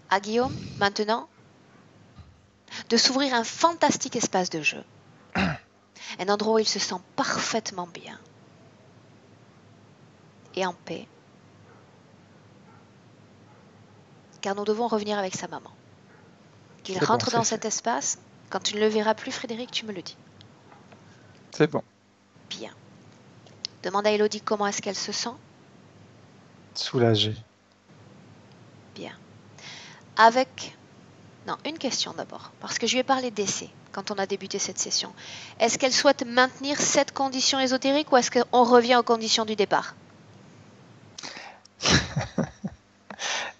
à Guillaume, maintenant, de s'ouvrir un fantastique espace de jeu. Un endroit où il se sent parfaitement bien et en paix. Car nous devons revenir avec sa maman. Qu'il C'est bon, rentre dans c'est cet fait. espace. Quand tu ne le verras plus, Frédéric, tu me le dis. C'est bon. Bien. Demande à Elodie comment est-ce qu'elle se sent. Soulagé. Bien. Avec... Non, une question d'abord. Parce que je lui ai parlé d'essai quand on a débuté cette session. Est-ce qu'elle souhaite maintenir cette condition ésotérique ou est-ce qu'on revient aux conditions du départ?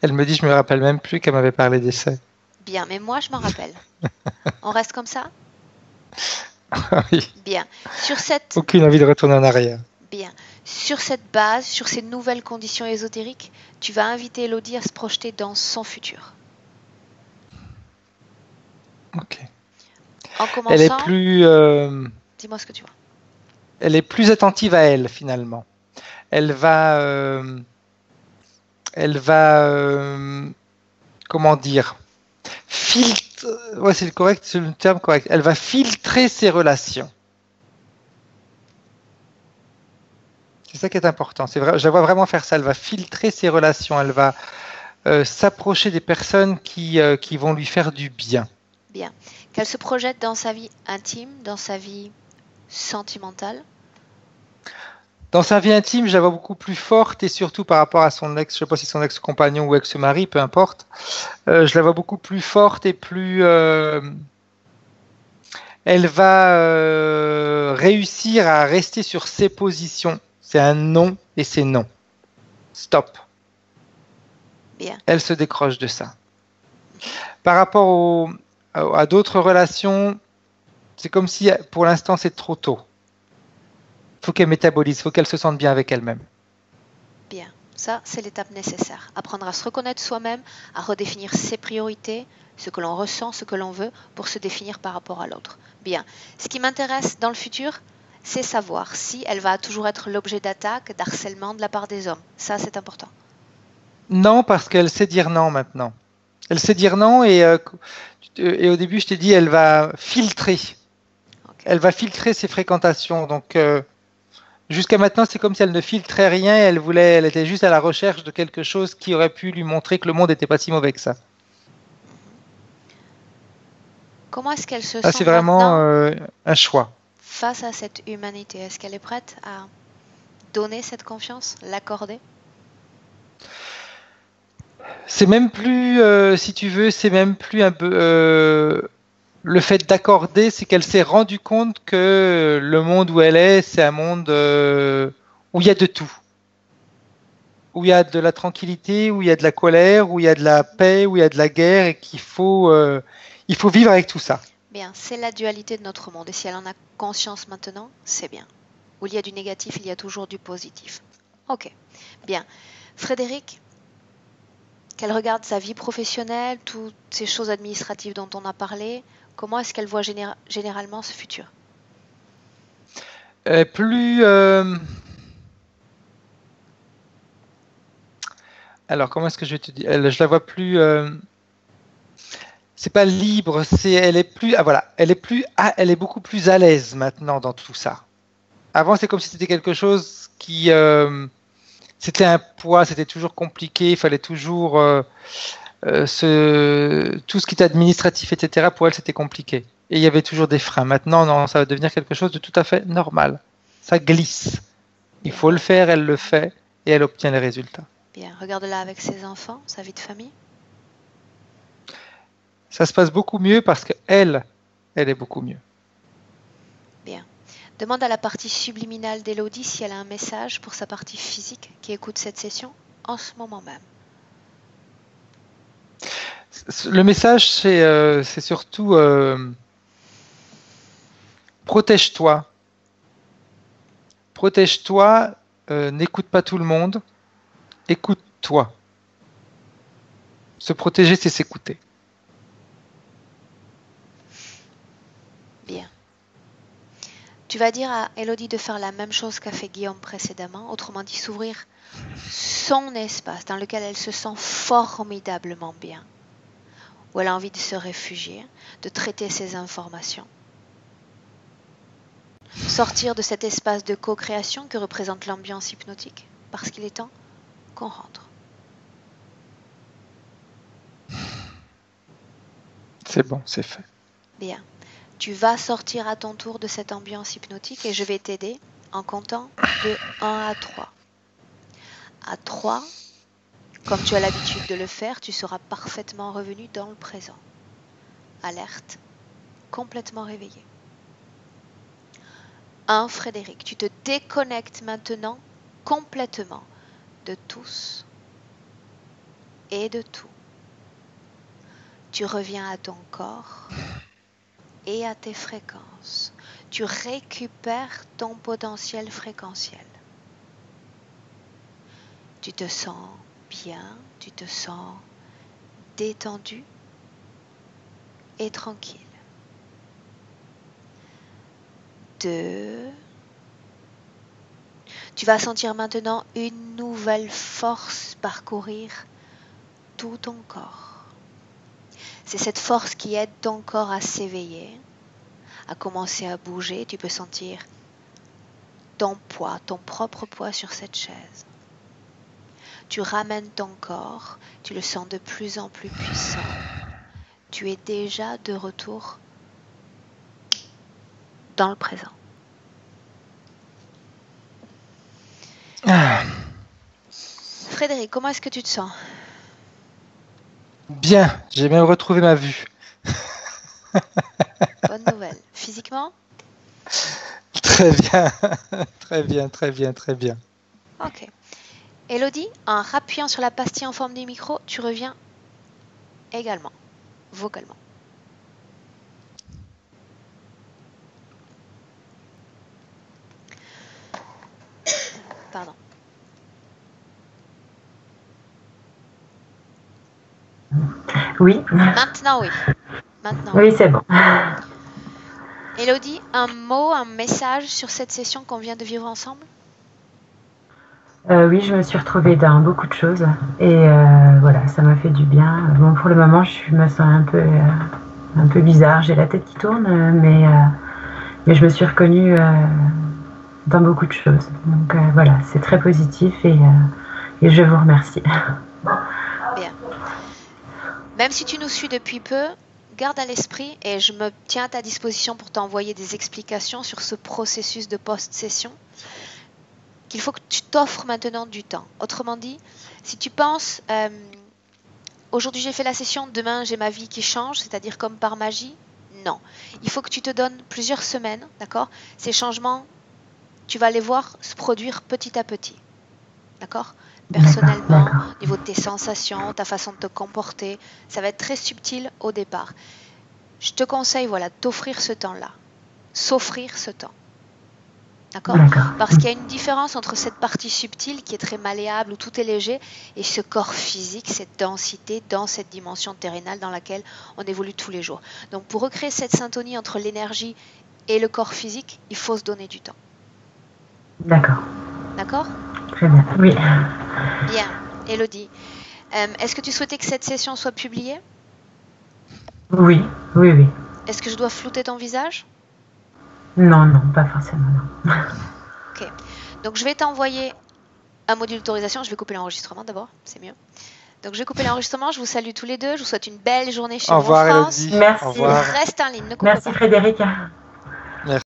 Elle me dit, je me rappelle même plus qu'elle m'avait parlé d'essai. Bien, mais moi je m'en rappelle. On reste comme ça? Oui. Bien. Sur cette... Aucune envie de retourner en arrière. Bien. Sur cette base, sur ces nouvelles conditions ésotériques, tu vas inviter Elodie à se projeter dans son futur. Ok. En Elle est commençant, plus, dis-moi ce que tu vois. elle est plus attentive à elle finalement. Elle va, comment dire, filtre. Ouais, c'est le correct, c'est le terme correct. Elle va filtrer ses relations. C'est ça qui est important. C'est vrai, je la vois vraiment faire ça. Elle va filtrer ses relations. Elle va s'approcher des personnes qui vont lui faire du bien. Bien. Qu'elle se projette dans sa vie intime, dans sa vie sentimentale. Dans sa vie intime, je la vois beaucoup plus forte et surtout par rapport à son ex, je ne sais pas si son ex-compagnon ou ex-mari, peu importe. Je la vois beaucoup plus forte et plus. Elle va réussir à rester sur ses positions. C'est un non et c'est non. Stop. Bien. Elle se décroche de ça. Par rapport à d'autres relations, c'est comme si pour l'instant c'est trop tôt. Il faut qu'elle métabolise, il faut qu'elle se sente bien avec elle-même. Bien. Ça, c'est l'étape nécessaire. Apprendre à se reconnaître soi-même, à redéfinir ses priorités, ce que l'on ressent, ce que l'on veut, pour se définir par rapport à l'autre. Bien. Ce qui m'intéresse dans le futur, c'est savoir si elle va toujours être l'objet d'attaque, d'harcèlement de la part des hommes. Ça, c'est important. Non, parce qu'elle sait dire non maintenant. Elle sait dire non et au début je t'ai dit elle va filtrer. Okay. Elle va filtrer ses fréquentations. Donc jusqu'à maintenant c'est comme si elle ne filtrait rien. Elle était juste à la recherche de quelque chose qui aurait pu lui montrer que le monde n'était pas si mauvais que ça. Comment est-ce qu'elle se Ça sent c'est vraiment maintenant un choix. face à cette humanité? Est-ce qu'elle est prête à donner cette confiance, l'accorder? C'est même plus, si tu veux, c'est même plus un peu le fait d'accorder, c'est qu'elle s'est rendue compte que le monde où elle est, c'est un monde où il y a de tout. Où il y a de la tranquillité, où il y a de la colère, où il y a de la paix, où il y a de la guerre, et il faut vivre avec tout ça. Bien, c'est la dualité de notre monde. Et si elle en a conscience maintenant, c'est bien. Où il y a du négatif, il y a toujours du positif. Ok, bien. Frédéric, qu'elle regarde sa vie professionnelle, toutes ces choses administratives dont on a parlé, comment est-ce qu'elle voit généralement ce futur? Plus, alors comment est-ce que je vais te dire? Je la vois plus. C'est pas libre, elle est plus. Ah voilà, elle est beaucoup plus à l'aise maintenant dans tout ça. Avant, c'est comme si c'était quelque chose qui, c'était un poids, c'était toujours compliqué, il fallait toujours tout ce qui était administratif, etc. Pour elle, c'était compliqué. Et il y avait toujours des freins. Maintenant, non, ça va devenir quelque chose de tout à fait normal. Ça glisse. Il faut le faire, elle le fait, et elle obtient les résultats. Bien, regarde-la avec ses enfants, sa vie de famille. Ça se passe beaucoup mieux parce qu'elle est beaucoup mieux. Bien. Demande à la partie subliminale d'Elodie si elle a un message pour sa partie physique qui écoute cette session en ce moment même. Le message, c'est surtout protège-toi. Protège-toi, n'écoute pas tout le monde, écoute-toi. Se protéger, c'est s'écouter. Tu vas dire à Elodie de faire la même chose qu'a fait Guillaume précédemment, autrement dit s'ouvrir son espace dans lequel elle se sent formidablement bien, où elle a envie de se réfugier, de traiter ses informations. Sortir de cet espace de co-création que représente l'ambiance hypnotique, parce qu'il est temps qu'on rentre. C'est bon, c'est fait. Bien. Tu vas sortir à ton tour de cette ambiance hypnotique et je vais t'aider en comptant de 1 à 3. À 3, comme tu as l'habitude de le faire, tu seras parfaitement revenu dans le présent. Alerte, complètement réveillé. 1, Frédéric, tu te déconnectes maintenant complètement de tous et de tout. Tu reviens à ton corps et à tes fréquences. Tu récupères ton potentiel fréquentiel. Tu te sens bien, tu te sens détendu et tranquille. 2. Tu vas sentir maintenant une nouvelle force parcourir tout ton corps. C'est cette force qui aide ton corps à s'éveiller, à commencer à bouger. Tu peux sentir ton poids, ton propre poids sur cette chaise. Tu ramènes ton corps, tu le sens de plus en plus puissant. Tu es déjà de retour dans le présent. Frédéric, comment est-ce que tu te sens? Bien, j'ai même retrouvé ma vue. Bonne nouvelle. Physiquement? Très bien, très bien, très bien, très bien. Ok. Elodie, en rappuyant sur la pastille en forme du micro, tu reviens également, vocalement. Pardon. Oui. Maintenant, oui. Maintenant. Oui, c'est bon. Elodie, un mot, un message sur cette session qu'on vient de vivre ensemble? Oui, je me suis retrouvée dans beaucoup de choses et voilà, ça m'a fait du bien. Bon, pour le moment, je me sens un peu bizarre, j'ai la tête qui tourne, mais je me suis reconnue dans beaucoup de choses. Donc voilà, c'est très positif et je vous remercie. Bien. Même si tu nous suis depuis peu, garde à l'esprit et je me tiens à ta disposition pour t'envoyer des explications sur ce processus de post-session, qu'il faut que tu t'offres maintenant du temps. Autrement dit, si tu penses, aujourd'hui j'ai fait la session, demain j'ai ma vie qui change, c'est-à-dire comme par magie, non. Il faut que tu te donnes plusieurs semaines, d'accord? Ces changements, tu vas les voir se produire petit à petit, d'accord? Personnellement, au niveau de tes sensations, ta façon de te comporter, ça va être très subtil au départ. Je te conseille, voilà, d'offrir ce temps-là, s'offrir ce temps. D'accord? Parce qu'il y a une différence entre cette partie subtile qui est très malléable, où tout est léger, et ce corps physique, cette densité dans cette dimension terrénale dans laquelle on évolue tous les jours. Donc pour recréer cette syntonie entre l'énergie et le corps physique, il faut se donner du temps. D'accord. D'accord? Très bien, oui. Bien, Elodie. Est-ce que tu souhaitais que cette session soit publiée? Oui, oui, oui. Est-ce que je dois flouter ton visage? Non, non, pas forcément, non. Ok. Donc je vais t'envoyer un module d'autorisation. Je vais couper l'enregistrement d'abord, c'est mieux. Donc je vais couper l'enregistrement. Je vous salue tous les deux. Je vous souhaite une belle journée chez vous en France. Elodie. Merci. Au revoir. Reste en ligne, ne coupe Merci pas. Frédéric. Merci.